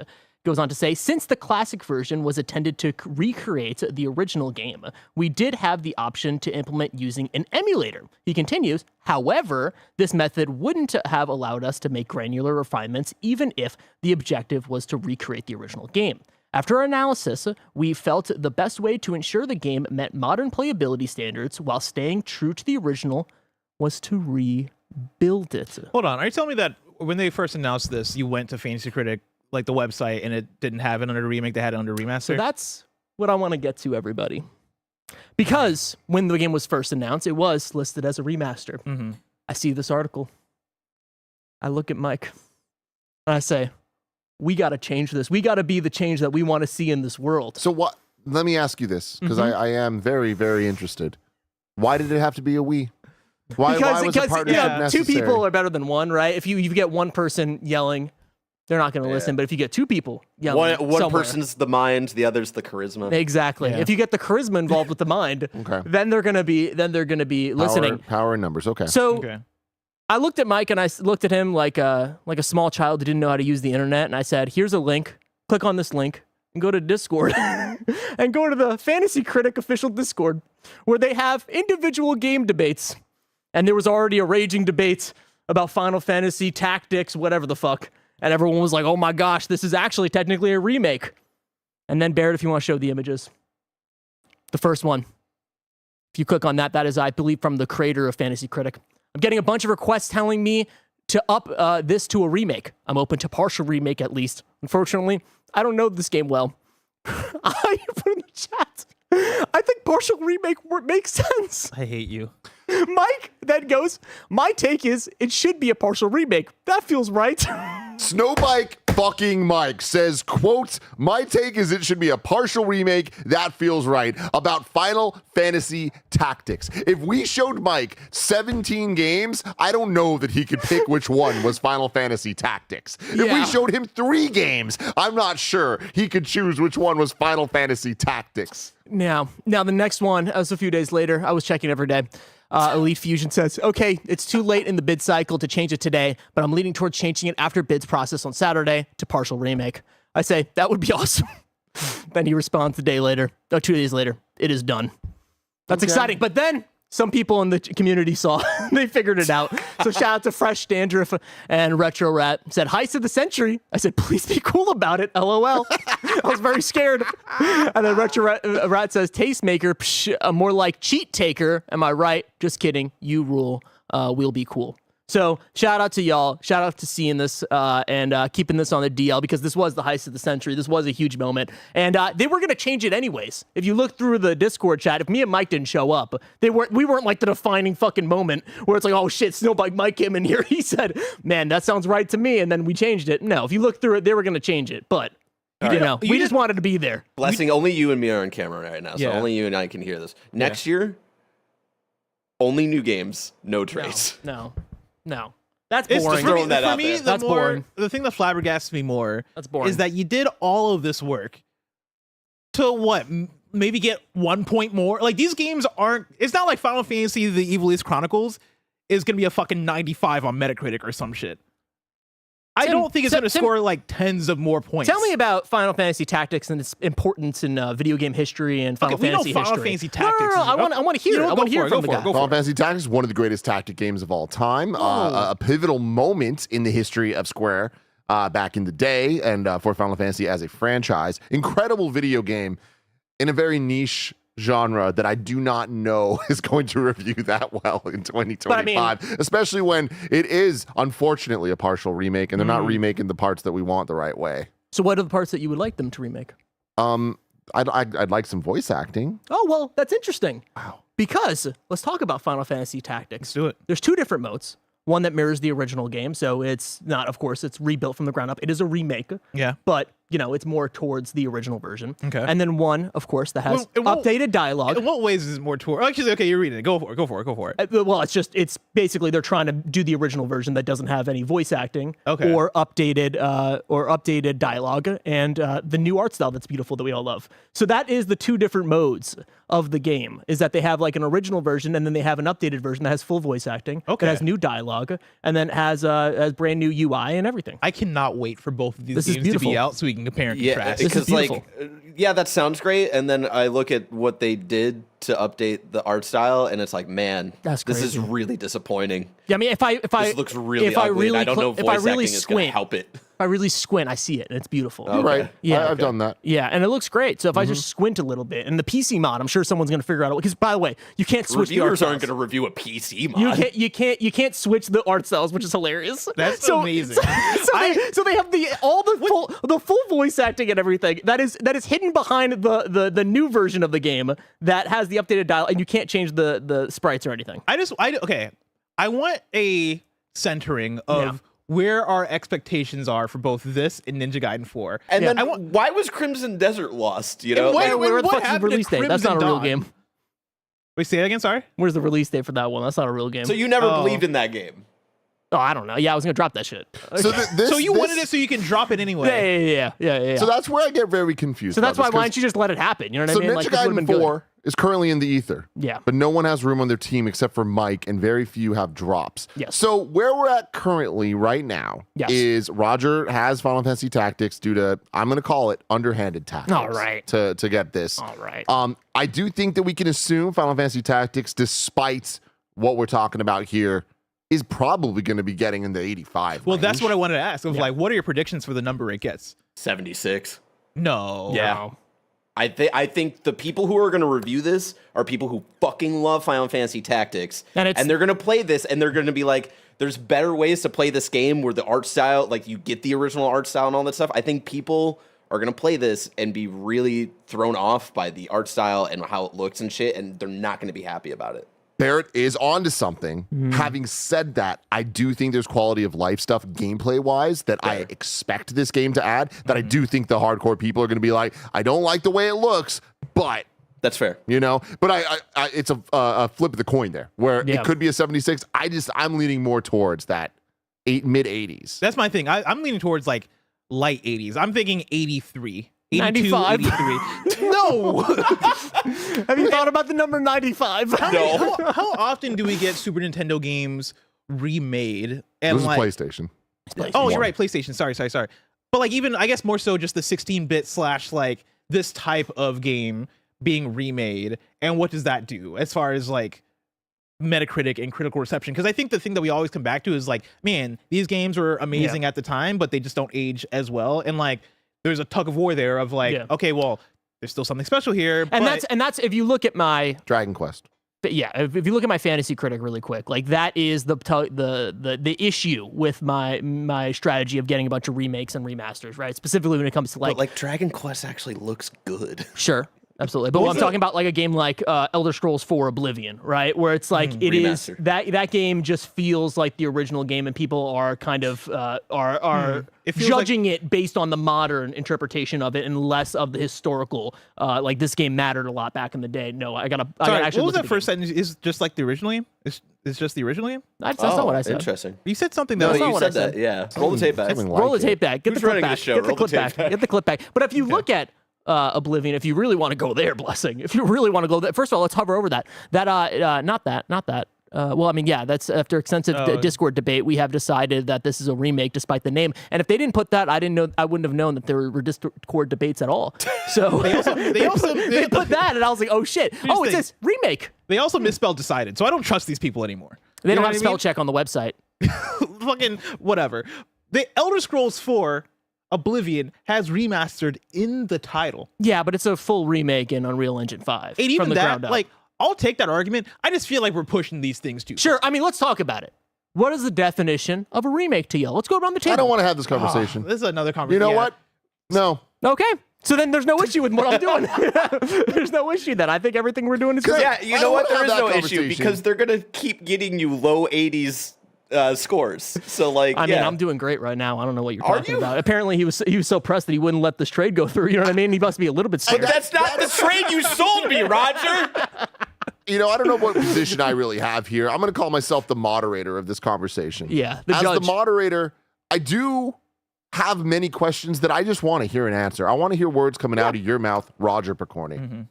Goes on to say, since the classic version was intended to recreate the original game, we did have the option to implement using an emulator. He continues, however, this method wouldn't have allowed us to make granular refinements even if the objective was to recreate the original game. After our analysis, we felt the best way to ensure the game met modern playability standards while staying true to the original was to rebuild it. Hold on. Are you telling me that when they first announced this, you went to Fantasy Critic, like the website, and it didn't have it under remake, they had it under remaster? So that's what I want to get to, everybody. Because when the game was first announced, it was listed as a remaster. Mm-hmm. I see this article. I look at Mike, and I say, we got to change this. We got to be the change that we want to see in this world. So what? Let me ask you this, because I am very, very interested. Why did it have to be a Wii? Why was a partnership necessary? Two people are better than one, right? If you get one person yelling, they're not going to listen. But if you get two people yelling, one person's the mind, the other's the charisma. Exactly. Yeah. If you get the charisma involved with the mind, then they're going to be listening. Power in numbers. Okay. So I looked at Mike and I looked at him like a small child who didn't know how to use the internet, and I said, "Here's a link. Click on this link and go to Discord and go to the Fantasy Critic official Discord where they have individual game debates." And there was already a raging debate about Final Fantasy Tactics, whatever the fuck. And everyone was like, oh my gosh, this is actually technically a remake. And then, Barrett, if you want to show the images. The first one. If you click on that, that is, I believe, from the creator of Fantasy Critic. I'm getting a bunch of requests telling me to up this to a remake. I'm open to partial remake, at least. Unfortunately, I don't know this game well. I put in the chat. I think partial remake makes sense. I hate you. Mike then goes, my take is it should be a partial remake. That feels right. Snowbike fucking Mike says, quote, my take is it should be a partial remake. That feels right. About Final Fantasy Tactics. If we showed Mike 17 games, I don't know that he could pick which one was Final Fantasy Tactics. If we showed him 3 games, I'm not sure he could choose which one was Final Fantasy Tactics. Now the next one, that was a few days later. I was checking every day. Elite Fusion says, okay, it's too late in the bid cycle to change it today, but I'm leaning towards changing it after bids process on Saturday to partial remake. I say, that would be awesome. Then he responds 2 days later, it is done. That's exciting. But then some people in the community saw, they figured it out. So shout out to Fresh Dandruff and Retro Rat. Said, heist of the century. I said, please be cool about it. LOL. I was very scared. And then Retro Rat says, tastemaker, psh, more like cheat taker. Am I right? Just kidding. You rule. We'll be cool. So shout out to y'all. Shout out to seeing this and keeping this on the DL, because this was the heist of the century. This was a huge moment. And they were going to change it anyways. If you look through the Discord chat, if me and Mike didn't show up, we weren't like the defining fucking moment where it's like, oh shit, Snowbike Mike came in here. He said, man, that sounds right to me. And then we changed it. No, if you look through it, they were going to change it. But we just wanted to be there. Blessing, only you and me are on camera right now, so only you and I can hear this. Next year, only new games, no trades. No. That's boring. throwing that for out me, there. That's boring. The thing that flabbergasts me more That's boring. is that you did all of this work to what? Maybe get 1 point more? Like, these games aren't... It's not like Final Fantasy The Evil East Chronicles is going to be a fucking 95 on Metacritic or some shit. I don't think it's going to score like tens of more points. Tell me about Final Fantasy Tactics and its importance in video game history and Final Fantasy history. Final Fantasy Tactics. No, I want to hear it. I want to hear from the guy. Final Fantasy Tactics is one of the greatest tactic games of all time. A pivotal moment in the history of Square back in the day, and for Final Fantasy as a franchise. Incredible video game in a very niche genre that I do not know is going to review that well in 2025, especially when it is unfortunately a partial remake and they're not remaking the parts that we want the right way. So what are the parts that you would like them to remake? I'd like some voice acting. Oh, well, that's interesting. Wow. Because let's talk about Final Fantasy Tactics. Let's do it. There's 2 different modes. One that mirrors the original game, so it's not, of course, it's rebuilt from the ground up. It is a remake. Yeah. But it's more towards the original version. Okay. And then one, of course, that has Well, updated dialogue. In what ways is it more toward? Actually, okay, you're reading it. Go for it. Well, it's basically they're trying to do the original version that doesn't have any voice acting Okay. or updated dialogue and the new art style that's beautiful that we all love. So that is the two different modes of the game, is that they have like an original version and then they have an updated version that has full voice acting, Okay. that has new dialogue, and then has brand new UI and everything. I cannot wait for both of these This is games to be beautiful. out so we can compare and Yeah, contrast. This is because like, beautiful. yeah, that sounds great. And then I look at what they did to update the art style, and it's like, man, That's this is crazy. really disappointing. Yeah, I mean, if I This looks really if I ugly, and really I don't know if if voice I really acting is going to squint, help it. if I really squint, I see it and it's beautiful. You're right. Yeah. I've done that. Yeah, and it looks great. So if I just squint a little bit, and the PC mod, I'm sure someone's going to figure out. Because by the way, you can't switch the art Reviewers aren't styles. going to review a PC mod. You can't switch the art styles, which is hilarious. That's amazing. So they have the full voice acting and everything that is hidden behind the new version of the game that has the updated dial, and you can't change the sprites or anything. I want a centering of Yeah. where our expectations are for both this and Ninja Gaiden 4. And Yeah. then why was Crimson Desert lost? You know, why- Where the what fuck's the happened to release date? That's Crimson not a real Dawn? game. Wait, say that again, sorry? Where's the release date for that one? That's not a real game. so you never Oh. believed in that game. Oh, I don't know. Yeah, I was gonna drop that shit. So, So you wanted it so you can drop it anyway. Yeah. So that's where I get very confused. So that's about why this, why don't you just let it happen? You know what So I mean? Ninja this would've Gaiden been good. 4 is currently in the ether. Yeah. But no one has room on their team except for Mike, and very few have drops. Yes. So where we're at currently right now Yes. is Roger has Final Fantasy Tactics due to, I'm going to call it underhanded tactics. All right. To get this. All right. I do think that we can assume Final Fantasy Tactics, despite what we're talking about here, is probably going to be getting in the 85. Well, that's range. what I wanted to ask. Of like, what are your predictions for the number it gets? 76. No. Wow. I think the people who are going to review this are people who fucking love Final Fantasy Tactics, And and they're going to play this, and they're going to be like, "There's better ways to play this game where the art style, like you get the original art style and all that stuff." I think people are going to play this and be really thrown off by the art style and how it looks and shit, and they're not going to be happy about it. Barrett is onto something. Having said that, I do think there's quality of life stuff gameplay wise that I expect this game to add. That I do think the hardcore people are going to be like, I don't like the way it looks, but That's fair. but I it's a flip of the coin there where Yeah. it could be a 76. I'm leaning more towards that mid 80s. That's my thing. I'm leaning towards like light 80s. I'm thinking 83. 82, 95. 83. No. Have you thought about the number 95? How often do we get Super Nintendo games remade? And This is like, PlayStation. oh, you're right, PlayStation. Sorry. But like even I guess more so just the 16-bit / like this type of game being remade, and what does that do as far as like Metacritic and critical reception? Because I think the thing that we always come back to is like, man, these games were amazing at the time, but they just don't age as well. And like, there's a tug of war there of like, okay, well, there's still something special here. And but that's if you look at my Dragon Quest. if you look at my Fantasy Critic really quick, like that is the issue with my strategy of getting a bunch of remakes and remasters, right? Specifically when it comes to But like Dragon Quest actually looks good. Sure. Absolutely. But I'm talking about like a game like Elder Scrolls 4 Oblivion, right? Where it's like it is Remaster. that game just feels like the original game, and people are kind of are It feels judging it based on the modern interpretation of it and less of the historical. Like this game mattered a lot back in the day. No, I gotta sorry, actually what was look at that the first sentence? Is just like the original game? It's just the original game? That's not what I said. Interesting. You said something No, that not you what I said that. said. Yeah. Roll the tape back. Something Roll like the it. tape back. Get Who's the clip running back. this show? Get the Roll the clip tape back. back. Get the clip back. But if you look at Oblivion, if you really want to go there, Blessing, if you really want to go there, first of all, let's hover over that. Not that. Well, I mean, yeah, that's after extensive Discord debate, we have decided that this is a remake despite the name. And if they didn't put that, I wouldn't have known that there were Discord debates at all. So they put that, and I was like, oh shit. Oh, it think- says remake. They also misspelled decided, so I don't trust these people anymore. They You don't know have what I spell mean? check on the website. Fucking whatever. The Elder Scrolls 4 Oblivion has remastered in the title. Yeah, but it's a full remake in Unreal Engine 5 And even from the that, ground up. like, I'll take that argument. I just feel like we're pushing these things too Sure, I mean, let's talk about it. What is the definition of a remake to you? Let's go around the table. I don't want to have this far. conversation. This is another You conversation. know what? No. Okay. So then there's no issue with what I'm doing. There's no issue then. I think everything we're doing is great. Yeah, you I know don't what? wanna There is have no that issue conversation. because they're gonna keep getting you low 80s scores. So like, I mean, I'm doing great right now. I don't know what you're talking you? about. Apparently, he was so pressed that he wouldn't let this trade go through. You know what I mean? He must be a little bit scared. That's not the trade you sold me, Roger. I don't know what position I really have here. I'm going to call myself the moderator of this conversation. Yeah, the As judge. the moderator, I do have many questions that I just want to hear an answer. I want to hear words coming out of your mouth, Roger Picorni.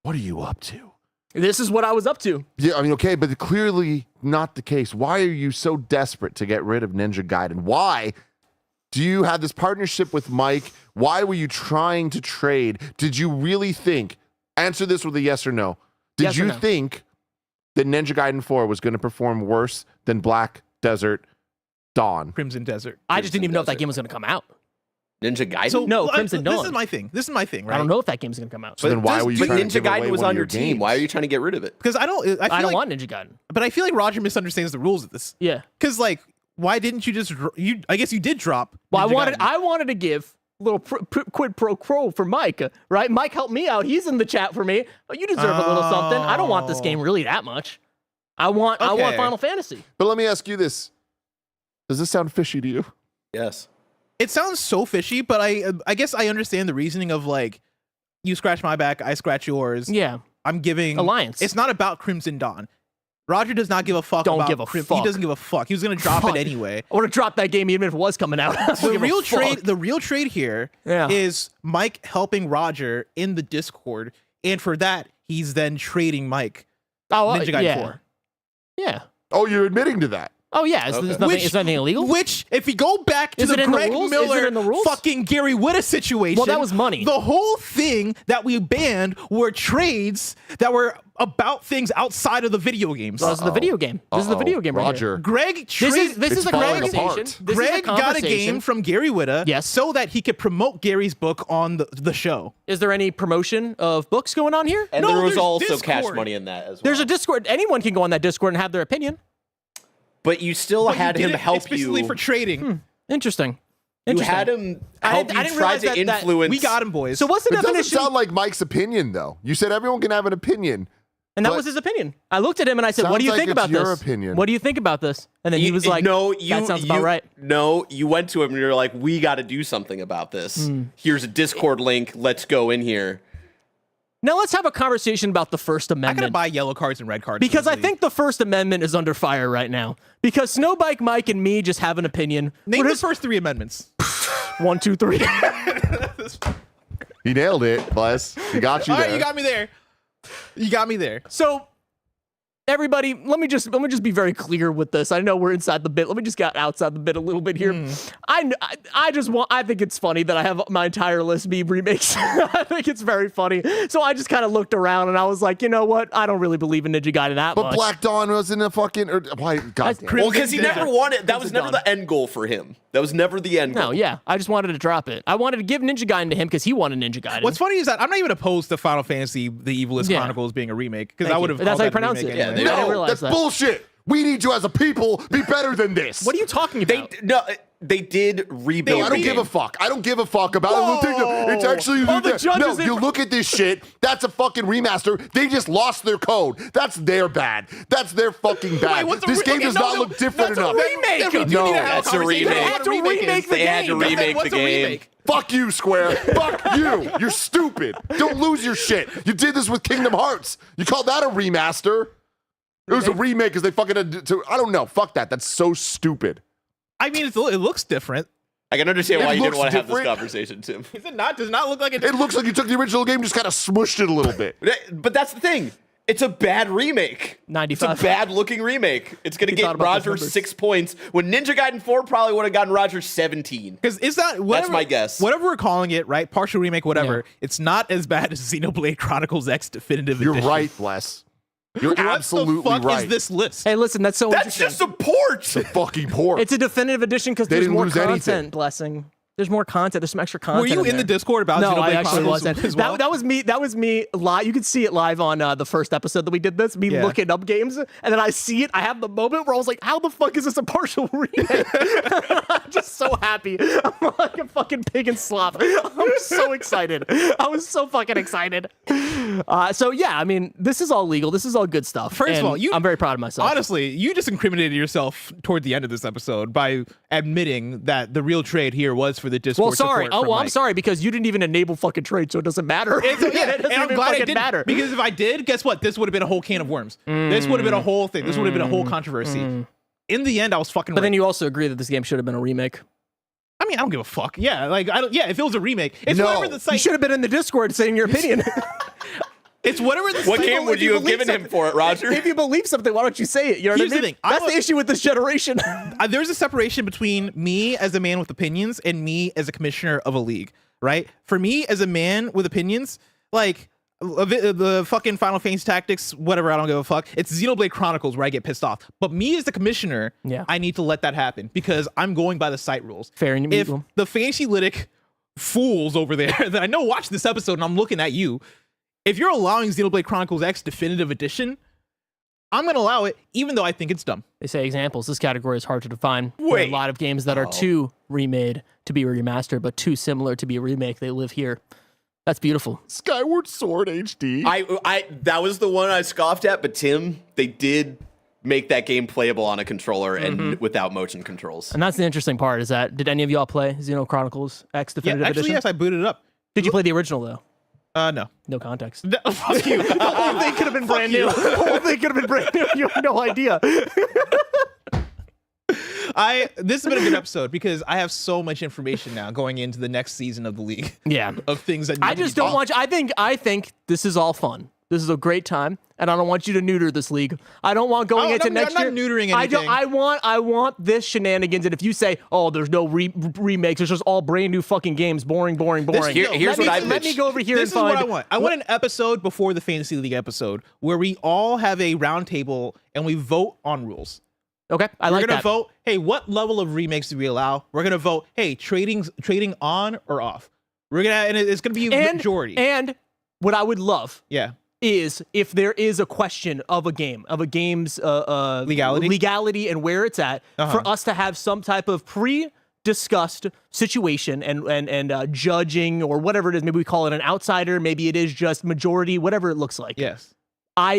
What are you up to? This is what I was up to. Yeah, I mean, okay, but clearly not the case. Why are you so desperate to get rid of Ninja Gaiden? Why do you have this partnership with Mike? Why were you trying to trade? Did you really think, answer this with a yes or no, did Yes or you no? think that Ninja Gaiden 4 was going to perform worse than Black Desert Dawn? Crimson Desert. I just didn't even know if that game was going to come out. Ninja Gaiden. So No, well, Crimson This Dawn. is my thing. This is my thing, right? I don't know if that game's going to come out. So then why were you But trying to Ninja give away Gaiden was one on of your your team. games? Why are you trying to get rid of it? Because I don't. I, feel I don't like, want Ninja Gaiden. But I feel like Roger misunderstands the rules of this. Yeah. Because like, why didn't you just? I guess you did drop. Well, Ninja Gaiden. I wanted to give a little quid pro quo for Mike, right? Mike helped me out. He's in the chat for me. Oh, you deserve a little something. I don't want this game really that much. I want Okay. Final Fantasy. But let me ask you this. Does this sound fishy to you? Yes. It sounds so fishy, but I guess I understand the reasoning of like, you scratch my back, I scratch yours. Yeah. I'm giving Alliance. It's not about Crimson Dawn. Roger does not give a fuck. Don't about give a He fuck. doesn't give a fuck. He was gonna drop Fuck. it anyway. I would have dropped that game even if it was coming out. The real trade here is Yeah. Mike helping Roger in the Discord, and for that he's then trading Mike Ninja Gaiden yeah. 4. Yeah. Oh, you're admitting to that. Oh, yeah. Is nothing illegal? Which, if you go back to Is the it in the Greg rules? Is it Miller in the rules? fucking Gary Whitta situation, Well, that was money. The whole thing that we banned were trades that were about things outside of the video games. This is the video game. This is the video game right here. Roger. Greg This is a falling conversation. apart. This is a Greg got a conversation. game from Gary Whitta Yes. so that he could promote Gary's book on the show. Is there any promotion of books going on here? And No, there was there's also cash Discord. money in that as well. There's a Discord. Anyone can go on that Discord and have their opinion. But you still But had you him did it help explicitly you. for trading. Interesting. You Interesting. had him I help didn't you try realize to that influence. We got him, boys. So what's the It doesn't definition? sound like Mike's opinion, though. You said everyone can have an opinion. And that but- was his opinion. I looked at him and I said, "What do Sounds you like think it's about your this? opinion. What do you think about this?" And then he was like, "No, that sounds about right." No, you went to him and you're like, "We got to do something about this. Here's a Discord link. Let's go in here." Now let's have a conversation about the First I gotta Amendment. buy yellow cards and red cards. Because for I this think the First Amendment is under fire right now. Because Snowbike Mike and me just have an opinion. league. Name We're the just first 3 amendments. 1, 2, 3. He nailed it, bless. He got you All there. right, you got me there. You got me there. So, everybody, let me just be very clear with this. I know we're inside the bit. Let me just get outside the bit a little bit here. I think it's funny that I have my entire list be remakes. I think it's very funny. So I just kind of looked around and I was like, you know what? I don't really believe in Ninja Gaiden that But much. Black Dawn wasn't a fucking. Why? God damn. Well, because he Crimson never wanted. That was never Dawn. the end goal for him. That was never the end goal. No, yeah. I just wanted to drop it. I wanted to give Ninja Gaiden to him because he wanted Ninja Gaiden. What's funny is that I'm not even opposed to Final Fantasy: The Evilest Yeah. Chronicles being a remake because Thank I you. would have. That's how you pronounce it. Yeah, I they- didn't No, realize that's that. bullshit. We need to, as a people, be better than this. What are you talking about? They did rebuild. No, I don't the give game. a fuck. I don't give a fuck about it. It's actually All the no. judges You look at this shit. That's a fucking remaster. They just lost their code. That's their bad. That's their fucking bad. what's a This game okay, does no, not no, look different that's a enough. remake. Then we do No, need to have that's a conversation remake. about They had what to a remake remake is. the They had to game. remake What's the a game. remake? Fuck you, Square. Fuck you. You're stupid. Don't lose your shit. You did this with Kingdom Hearts. You call that a remaster? It was a remake because they fucking I don't know. Fuck that. That's so stupid. I mean, it looks different. I can understand It why you didn't looks want to have this different. conversation, Tim. Is it not? Does not look like It looks like you took the original game, just kind of smushed it a little bit. But that's the thing. It's a bad remake. 95. It's a bad looking remake. It's going to He thought get about those Roger numbers. 6 points when Ninja Gaiden 4 probably would have gotten Roger 17. Because is that whatever, my guess. Whatever we're calling it, right? Partial remake, whatever. Yeah. It's not as bad as Xenoblade Chronicles X Definitive You're Edition. right, Bless. You're What absolutely the fuck right. is this list? Hey, listen, that's so That's interesting. just a port. It's a fucking port. It's a definitive edition because They there's didn't more lose content, anything. Blessing. There's more content. There's some extra content. Were you in the there. Discord about No, Xenoblade I actually Chronicles wasn't. as well? That was me. That was me live. You can see it live on the first episode that we did this. Me looking up games, and then I see it. I have the moment where I was like, "How the fuck is this a partial remake?" I'm just so happy. I'm like a fucking pig in slop. I'm so excited. I was so fucking excited. So yeah, I mean, this is all legal. This is all good stuff. First of and all, I'm very proud of myself. Honestly, you just incriminated yourself toward the end of this episode by admitting that the real trade here was for the Discord. Well, sorry. support Oh, from well, I'm Mike. sorry because you didn't even enable fucking trade, so it doesn't matter. Yeah, it doesn't and I'm even glad I fucking didn't matter. because if I did, guess what? This would have been a whole can of worms. This would have been a whole thing. This would have been a whole controversy. In the end, I was fucking. But right. then you also agree that this game should have been a remake. I mean, I don't give a fuck. Yeah, like I don't. Yeah, if it was a remake, it's No. whatever the You site. should have been in the Discord saying your opinion. It's whatever the What site. game would you have given him for it, Roger? If you believe something, why don't you say it? You know Here's what I the mean? thing. I'm That's the issue with this generation. There's a separation between me as a man with opinions and me as a commissioner of a league, right? For me as a man with opinions, like the fucking Final Fantasy Tactics, whatever, I don't give a fuck. It's Xenoblade Chronicles where I get pissed off. But me as the commissioner, Yeah. I need to let that happen because I'm going by the site rules. Fair and If equal. the Fantasy Lytic fools over there that I know watch this episode and I'm looking at you, if you're allowing Xenoblade Chronicles X Definitive Edition, I'm going to allow it, even though I think it's dumb. They say examples. This category is hard to define. There are a lot of games that are too remade to be remastered, but too similar to be a remake. They live here. That's beautiful. Skyward Sword HD. I that was the one I scoffed at, but Tim, they did make that game playable on a controller and without motion controls. And that's the interesting part is that, did any of y'all play Xeno Chronicles X Yeah, Definitive actually, Edition? yes, I booted it up. Did you play the original, though? No. No context. Fuck you. The whole thing could have been brand new. The whole thing could have been brand new. You have no idea. This has been a good episode because I have so much information now going into the next season of the league Yeah. of things that I need to just be don't done. want you. I think this is all fun. This is a great time, and I don't want you to neuter this league. I don't want going Oh, into no, next I'm year. not neutering I don't. anything. I want this shenanigans. And if you say, "Oh, there's no remakes. There's just all brand new fucking games. Boring, boring, boring." here's what I let me pitched. go over here This is and find. what I want. I want an episode before the Fantasy League episode where we all have a round table and we vote on rules. Okay, I We're like gonna that. vote. Hey, what level of remakes do we allow? We're gonna vote. Hey, trading on or off. We're gonna and it's gonna be a majority. And what I would love Yeah. is if there is a question of a game's Legality? and where it's at, for us to have some type of pre-discussed situation and judging or whatever it is. Maybe we call it an outsider. Maybe it is just majority. Whatever it looks like. Yes.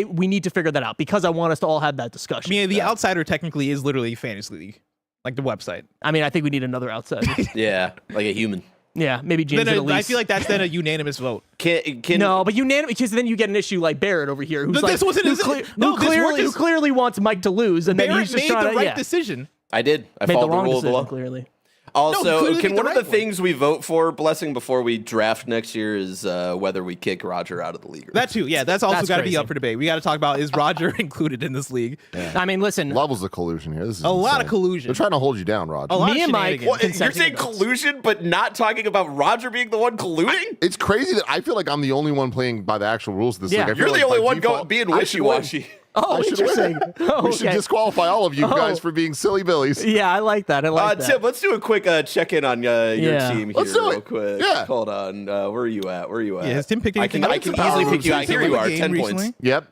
We need to figure that out because I want us to all have that discussion. I mean, the outsider technically is literally Fantasy League, like the website. I think we need another outsider. Yeah, like a human. Yeah, maybe James Then at least. I feel like that's then a unanimous vote. Can No, but unanimous because then you get an issue like Barrett over here, who's But like, this wasn't his- no, this worked who as- clearly wants Mike to lose, and then Barrett he's just made trying the to right decision. I did. I made the followed the wrong rule of the decision law. clearly. Also, clearly can the one right of the one. things we vote for, Blessing, before we draft next year is whether we kick Roger out of the league? That too, yeah. That's also That's got to be crazy. up for debate. We got to talk about is Roger included in this league? I mean, listen, Levels of collusion here. This is A lot of insane. collusion. They're trying to hold you down, Roger. A lot Me of and Mike- shenanigans. What, you're Consecutive saying votes. collusion, but not talking about Roger being the one colluding? It's crazy that I feel like I'm the only one playing by the actual rules of this Yeah. league. I feel You're the like only by one default, being I should win. wishy-washy. oh, I should win. interesting. Oh, We should okay. disqualify all of you Oh. guys for being silly billies. Yeah, I like that. I like that. Tim, let's do a quick check-in on your Yeah. team here Let's do real it. quick. Yeah. Hold on. Where are you at? Yeah, has Tim picked I anything can, up? I can It's a power easily pick you move. out. Here you are, Game 10 recently? points. Yep.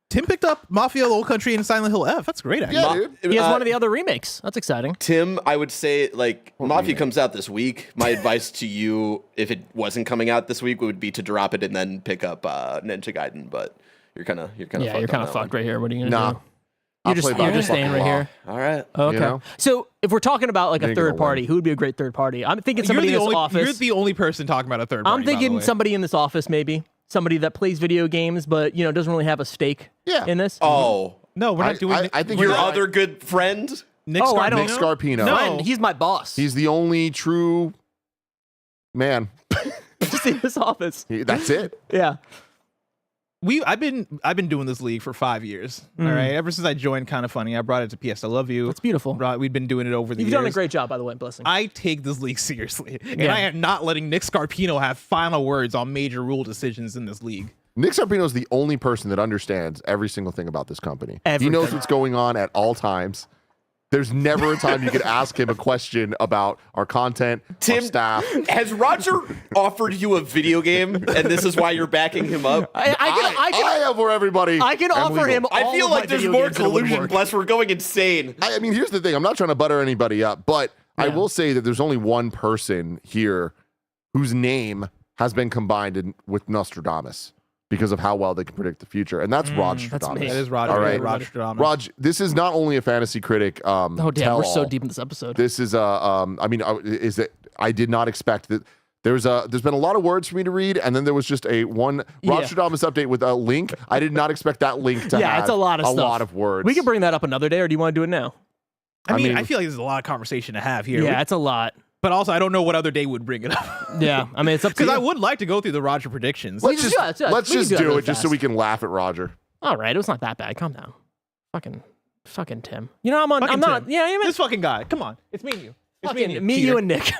Tim picked up Mafia: Old Country and Silent Hill F. That's great, actually. Yeah, dude. he has one of the other remakes. That's exciting. Tim, I would say, like, Mafia comes out this week. My advice to you, if it wasn't coming out this week, would be to drop it and then pick up Ninja Gaiden. But you're kind of Yeah, fucked you're on kind of that fucked one. right here. What are you gonna Nah. do? I'll You're play by you're the just staying fucking right law. here. All right. Okay. You know? So if we're talking about like a You're gonna third party, win. who would be a great third party? I'm thinking You're somebody in the this only. office. You're the only person talking about a third party. I'm by the thinking way. somebody in this office, maybe somebody that plays video games, but doesn't really have a stake Yeah. in this. Oh, No, we're not doing. I think your you're right. other good friend? Nick Oh, I don't Nick know. Scarpino. No. Friend, he's my boss. He's the only true man. just in this office. That's it. Yeah. I've been doing this league for 5 years. All right, ever since I joined Kind of Funny, I brought it to PS. I love you. That's beautiful. We've been doing it over the You've years. done a great job, by the way. Blessing. I take this league seriously, and Yeah. I am not letting Nick Scarpino have final words on major rule decisions in this league. Nick Scarpino is the only person that understands every single thing about this company. He Everything. knows what's going on at all times. There's never a time you could ask him a question about our content, our Tim, staff. has Roger offered you a video game, and this is why you're backing him up? I have for everybody. I can offer him. I all feel of my like there's video more games and it wouldn't collusion, work. Bless. We're going insane. I mean, here's the thing. I'm not trying to butter anybody up, but I will say that there's only one person here whose name has been combined with Nostradamus because of how well they can predict the future, and that's Rogstradamus. That's me. That is Roger. All right. Rogstradamus. Rog, this is not only a fantasy critic. Oh damn, we're tell-all. so deep in this episode. This is I did not expect that. There's been a lot of words for me to read, and then there was just a one Rogstradamus update with a link. I did not expect that link to have it's a lot of stuff. lot of words. We can bring that up another day, or do you want to do it now? I mean, mean- I feel like there's a lot of conversation to have here. Yeah, it's a lot. But also, I don't know what other day would bring it up. Yeah, I mean, it's up to Because you. I would like to go through the Roger predictions. Let's just- just yeah, we let's can just do that do really it just so fast. we can laugh at Roger. All right, it was not that bad. Calm down. Fucking Tim. You know, I'm Fucking not. Tim. Yeah, I mean, This fucking guy. Come on. It's me and you. It's me and you. me, cheater. you, and Nick.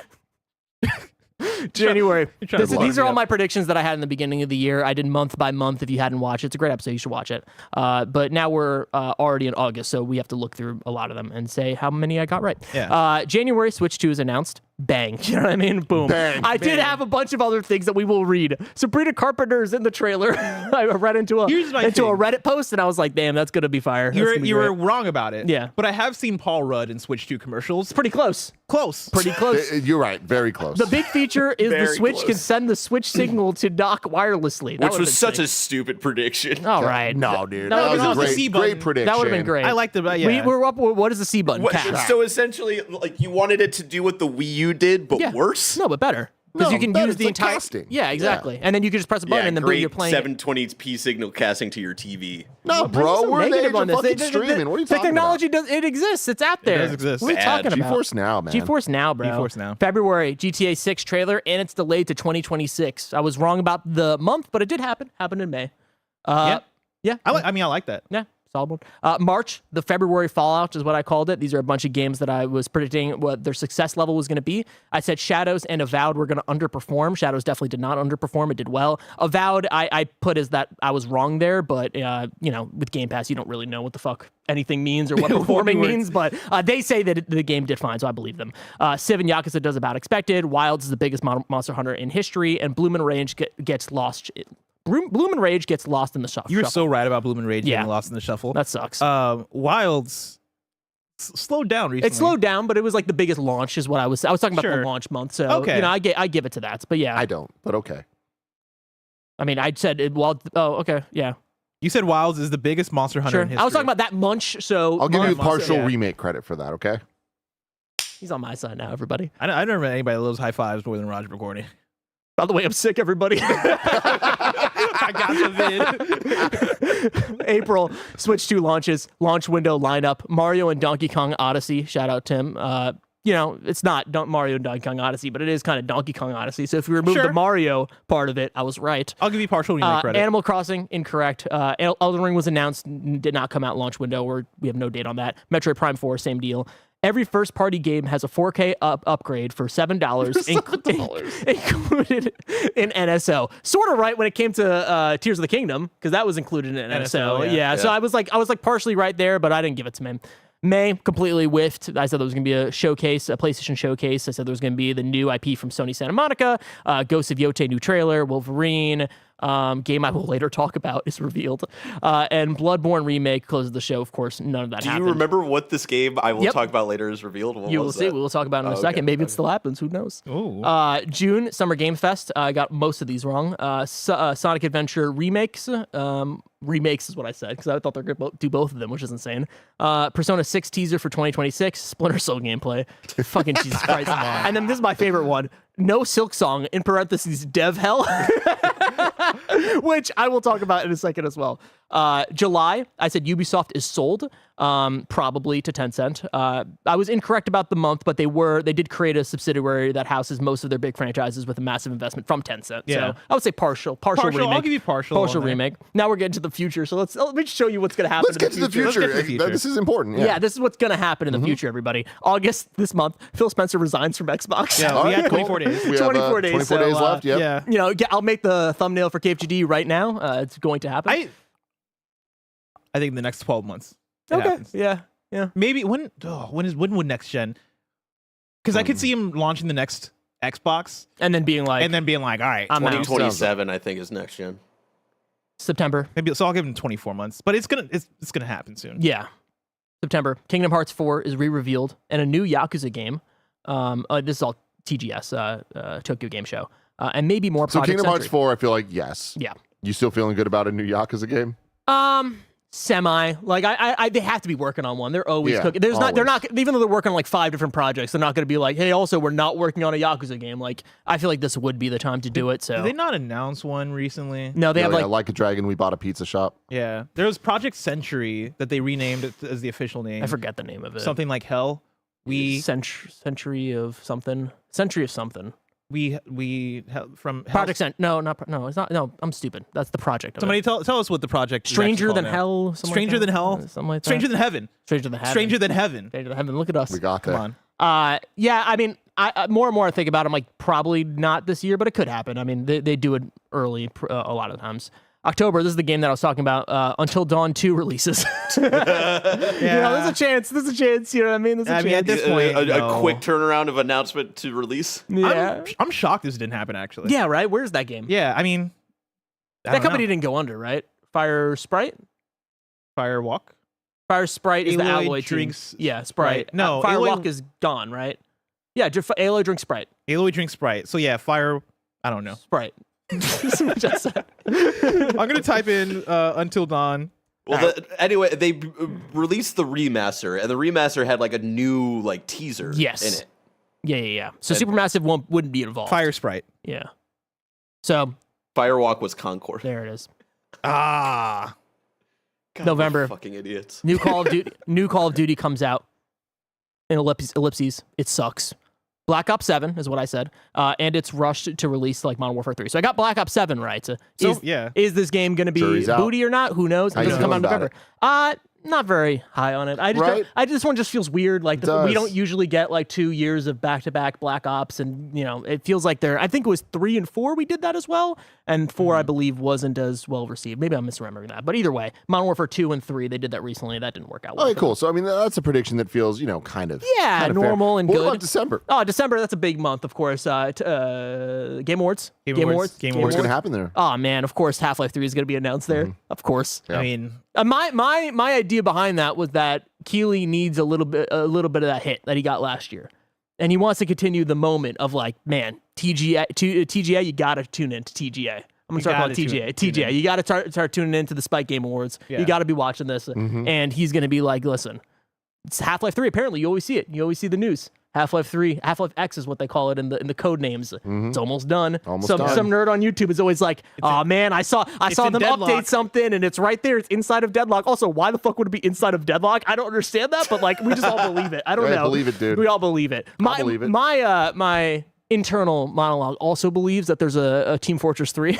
January. You're trying to These blow are all me my up. predictions that I had in the beginning of the year. I did month by month. If you hadn't watched it, it's a great episode. You should watch it. But now we're already in August, so we have to look through a lot of them and say how many I got right. Yeah. January, Switch 2 is announced. Bang. You know what I mean? Boom. Bang. I did have a bunch of other things that we will read. Sabrina Carpenter's in the trailer. I read into a Here's my thing. Reddit post, and I was like, damn, that's going to be fire. You were wrong about it. Yeah. But I have seen Paul Rudd in Switch 2 commercials. pretty close. Close. Pretty close. You're right. Very close. The big feature is the Very Switch can close. send the Switch signal to dock wirelessly. That Which would've was been such sick. a stupid prediction. All right. No, dude. That That would've was been a awesome. C great, button. great prediction. That would have been great. I like the yeah. We're up. What is the C button? What- Cash. so essentially, like you wanted it to do what the Wii U did, but Yeah. worse. No, but better. Because No, you can better. use It's the like entire. casting. Yeah, exactly. And then you can just press a button and then boom, great you're playing. 720p signal casting to your TV. No, bro. We're in the age of fucking streaming. What are you The talking technology about? it exists. It's out there. does exist. What are you Bad. talking about? GeForce Now, man. GeForce Now, bro. GeForce Now. February GTA 6 trailer, and it's delayed to 2026. I was wrong about the month, but it did happen. Happened in May. Yeah. I like that. Yeah, solid one. March, the February Fallout is what I called it. These are a bunch of games that I was predicting what their success level was going to be. I said Shadows and Avowed were going to underperform. Shadows definitely did not underperform. It did well. Avowed, I put as that I was wrong there, but with Game Pass, you don't really know what the fuck anything means or what performing means, but they say that the game did fine, so I believe them. Civ and Yakuza does about expected. Wilds is the biggest Monster Hunter in history, and Bloom and Rage gets lost. Bloom and Rage gets lost in the shuffle. You were so right about Bloom and Rage Yeah. getting lost in the shuffle. That sucks. Wilds slowed down recently. It slowed down, but it was like the biggest launch is what I was talking about Sure. the launch month. So Okay. I give it to that. But yeah, I don't, but okay. I mean, I said it. Well, oh, okay, yeah, You said Wilds is the biggest Monster Hunter sure. in history. I was talking about that munch. So I'll give you month- partial yeah. remake credit for that, okay? He's on my side now, everybody. I never met anybody that loves high fives more than Roger McCorney. By the way, I'm sick, everybody. I got the vid. April, Switch 2 launches, launch window lineup, Mario and Donkey Kong Odyssey. Shout out, Tim. It's not Mario and Donkey Kong Odyssey, but it is kind of Donkey Kong Odyssey. So if you remove Sure. the Mario part of it, I was right. I'll give you partial remake credit. Animal Crossing, incorrect. Elden Ring was announced, did not come out launch window, we have no date on that. Metroid Prime 4, same deal. Every first-party game has a 4K upgrade for $7, included in NSO. Sort of right when it came to Tears of the Kingdom, because that was included in NSO. yeah. So I was like partially right there, but I didn't give it to him. May completely whiffed. I said there was going to be a showcase, a PlayStation showcase. I said there was going to be the new IP from Sony Santa Monica, Ghost of Yote new trailer, Wolverine, game I will later talk about is revealed, and Bloodborne remake closes the show. Of course, none of that Do happened. you remember what this game I will Yep. talk about later is revealed? What You will was see. that? We will talk about it in a second. Maybe it still happens. Who knows? Ooh. June, Summer Game Fest. I got most of these wrong. Sonic Adventure remakes. Remakes is what I said because I thought they're going to do both of them, which is insane. Persona 6 teaser for 2026. Splinter Cell gameplay. Fucking Jesus Christ. And then this is my favorite one. No Silk Song, in parentheses, dev hell. Which I will talk about in a second as well. July, I said Ubisoft is sold, probably to Tencent. I was incorrect about the month, but they did create a subsidiary that houses most of their big franchises with a massive investment from Tencent. Yeah. So I would say partial remake. I'll give you partial on there. remake. Now we're getting to the future, so let me show you what's going to happen. Let's get to the future. Let's get to the future. This is important. Yeah, this is what's going to happen in the future, everybody. August this month, Phil Spencer resigns from Xbox. Yeah, All we right, got cool. 24 days. We have 24 days, 24 so, days left. Yep. Yeah. I'll make the thumbnail for KFGD right now. It's going to happen. I think the next 12 months. it Okay. happens. Yeah. Maybe when would next gen? Because I could see him launching the next Xbox And then being like, all right, I'm out. 2027, I think, is next gen. September. maybe. So I'll give him 24 months, but it's gonna happen soon. Yeah. September. Kingdom Hearts 4 is re-revealed, and a new Yakuza game. This is all TGS, Tokyo Game Show. And maybe more So Project Kingdom Hearts Sentry. 4, I feel like yes. Yeah. You still feeling good about a new Yakuza game? Semi. Like they have to be working on one. They're always Yeah, cooking. They're always. not even though they're working on like 5 different projects, they're not going to be like, hey, also we're not working on a Yakuza game. Like I feel like this would be the time to do it. So Did they not announce one recently? no, they have Yeah, like like a dragon, we bought a pizza shop. Yeah, there was Project Century that they renamed it as the official name. I forget the name of it. Something like Hell. Century of something. Century of something. From Hell. Project Cent. No, it's not. No, I'm stupid. That's the project. Of Somebody it. tell us what the project. is Stranger actually than called now. Hell. Stranger than Hell. Something like that. Stranger than Heaven. Stranger than Heaven. Stranger than Heaven. Stranger than Heaven. Look at us. We got there. Come on. Yeah, I mean, I more and more I think about it, I'm like, probably not this year, but it could happen. I mean, they do it early a lot of the times. October, this is the game that I was talking about. Until Dawn 2 releases. There's a chance. You know what I mean? There's a I mean, at chance. this point, A quick turnaround of announcement to release. Yeah. I'm shocked this didn't happen. Actually. Yeah, right? Where's that game? Yeah. I mean, That company didn't go under, right? Fire Sprite? Firewalk. Fire Sprite is the Aloy Alloy drinks team. Yeah, Sprite. Sprite. No, Firewalk Aloy- is gone, right? Yeah, Aloy drinks Sprite. Aloy drinks Sprite. So yeah, Fire. I don't know. Sprite. That's what I just said. I'm gonna type in Until Dawn. Well, anyway, they released the remaster, and the remaster had like a new like teaser Yes. in it. Yeah. So Supermassive wouldn't be involved. Fire Sprite. Yeah. So Firewalk was Concord. there it is. Ah. God, November. we're fucking idiots. New Call of Duty comes out. In ellipses. It sucks. Black Ops 7 is what I said, and it's rushed to release like Modern Warfare 3. So I got Black Ops 7 right. So is this game going to be Jury's out. booty or not? Who knows? How It you doesn't come out in feeling about November. Not very high on it. I just Right? this one just feels weird. Like we does. don't usually get like 2 years of back-to-back Black Ops, and it feels like I think it was 3 and 4 we did that as well, and 4 I believe wasn't as well received. Maybe I'm misremembering that, but either way, Modern Warfare 2 and 3 they did that recently. That didn't work out well. Okay, for cool. So I mean, that's a prediction that feels kind of Yeah, normal and What good. about December? Oh, December, that's a big month, of course. Game Awards. Game Awards. What's going to happen there? Oh, man, of course, Half-Life 3 is going to be announced there. Of course. Yeah. I mean, My idea behind that was that Keeley needs a little bit of that hit that he got last year. And he wants to continue the moment of like, man, TGA, you got to tune into TGA. I'm going to start calling it TGA. TGA, you got to start tuning into the Spike Game Awards. Yeah. You got to be watching this. And he's going to be like, listen, it's Half-Life 3. Apparently, you always see it. You always see the news. Half-Life 3, Half-Life X is what they call it in the code names. It's almost done. Almost some done. some nerd on YouTube is always like, "Oh man, I saw them in Deadlock. update something and it's right there. It's inside of Deadlock." Also, why the fuck would it be inside of Deadlock? I don't understand that, but like we just all believe it. I don't I know. believe it, dude. We all believe it. believe it. My internal monologue also believes that there's a Team Fortress 3.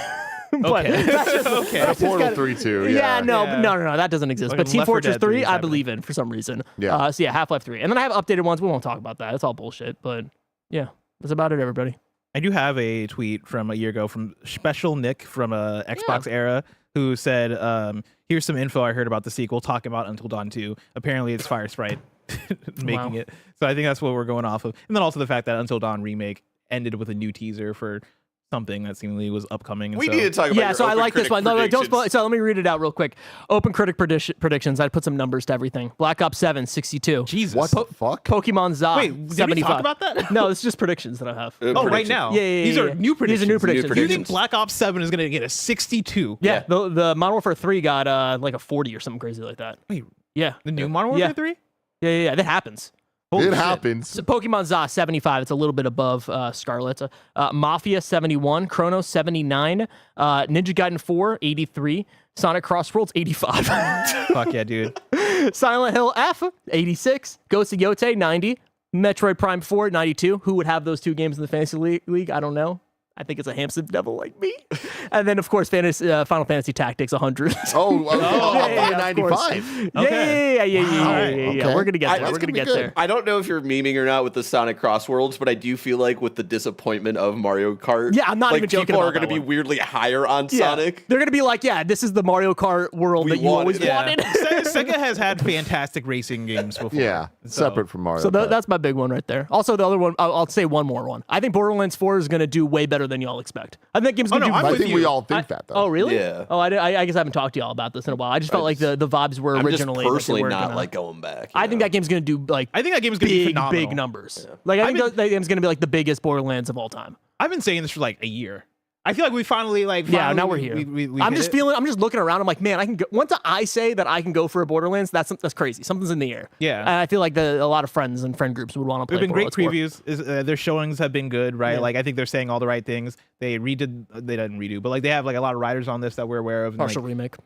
But that's just, okay. Portal 3 too. yeah, no, Yeah. no, that doesn't exist. Like But Team Left 4 Fortress Dead 3 3, is I happening. believe in for some reason. Yeah. So yeah, Half-Life 3. And then I have updated ones. We won't talk about that. It's all bullshit. But yeah, that's about it, everybody. I do have a tweet from a year ago from Special Nick from Xbox era who said, here's some info I heard about the sequel talking about Until Dawn 2. Apparently it's Fire Sprite making Wow. it. So I think that's what we're going off of. And then also the fact that Until Dawn remake ended with a new teaser for something that seemingly was upcoming. And We so, need to talk about Yeah, your so I Open like this Critic one. No, don't predictions. spoil. So let me read it out real quick. Open Critic predictions. I put some numbers to everything. Black Ops 7, 62. Jesus. What the fuck? Pokemon Za, Wait, did we 75. talk about that? No, it's just predictions that I have. Oh, right Prediction. now. Yeah. These are new predictions. These are new predictions. Do you think predictions. Black Ops 7 is going to get a 62? Yeah, the Modern Warfare 3 got like a 40 or something crazy like that. Wait, Yeah. the new Modern Warfare 3? Yeah. That happens. It happens. So Pokemon Za 75. It's a little bit above Scarlet. Mafia 71. Chronos 79. Ninja Gaiden 4 83. Sonic Crossworlds 85. Fuck yeah, dude. Silent Hill F 86. Ghost of Yote 90. Metroid Prime 4 92. Who would have those two games in the Fantasy League? I don't know. I think it's a handsome devil like me. And then, of course, Final Fantasy Tactics 100. Oh, of course. 95. Yeah. We're gonna get there. That's We're gonna gonna be get good. there. I don't know if you're memeing or not with the Sonic Cross Worlds, but I do feel like with the disappointment of Mario Kart, Yeah, I'm not even joking people are about going to that be one. weirdly higher on Yeah. Sonic. They're gonna be like, yeah, this is the Mario Kart world We that you always wanted. wanted. Sega has had fantastic racing games before. Yeah, So- separate from Mario. So Kart. that's my big one right there. Also, the other one, I'll say one more one. I think Borderlands 4 is going to do way better than y'all expect. I think that game's going to no, do. I'm I with think you. we all think that though. Oh, really? Yeah. Oh, I guess I haven't talked to y'all about this in a while. I just felt like the vibes were I'm just originally. that they personally were not gonna- like going back. I think that game's going to do like. I think that game's gonna be big, phenomenal. big numbers. Like I think that game's going to be like the biggest Borderlands of all time. I've been saying this for like a year. I feel like we finally Yeah, now we're here. I'm just looking around. I'm like, man, I can go. Once I say that I can go for a Borderlands, that's crazy. Something's in the air. Yeah. And I feel like a lot of friends and friend groups would want to play. There've been great Borderlands 4. previews. Their showings have been good, right? Yeah. Like I think they're saying all the right things. They didn't redo, but like they have like a lot of writers on this that we're aware of. And, Partial like, remake.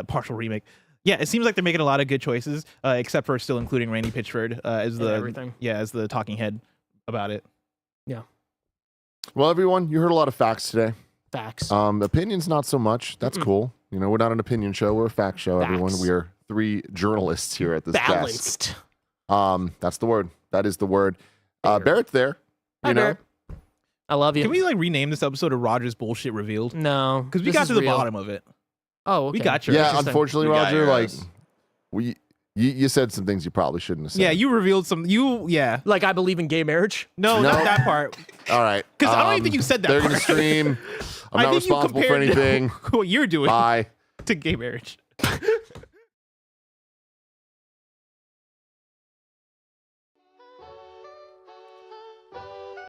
partial remake. Yeah, it seems like they're making a lot of good choices, except for still including Randy Pitchford as everything. as the talking head about it. Yeah. Well, everyone, you heard a lot of facts today. Facts. Opinions, not so much. That's cool. You know, we're not an opinion show. We're a fact show, everyone. Facts. We are 3 journalists here at this desk. Balanced. That's the word. That is the word. Barrett's there. Hi, You know, Barrett. I love you. Can we like rename this episode of Roger's Bullshit Revealed? No, Because we this got is to the real. bottom of it. Oh, okay. We got your yeah, Interesting. unfortunately, We got Roger, your like, ass. you said some things you probably shouldn't have said. Yeah, you revealed some. Like I believe in gay marriage. No, No. not that part. All right. 'Cause I don't even think you said that They're part. going to stream. I'm I not think you responsible for compared anything. what you're doing Bye. to gay marriage.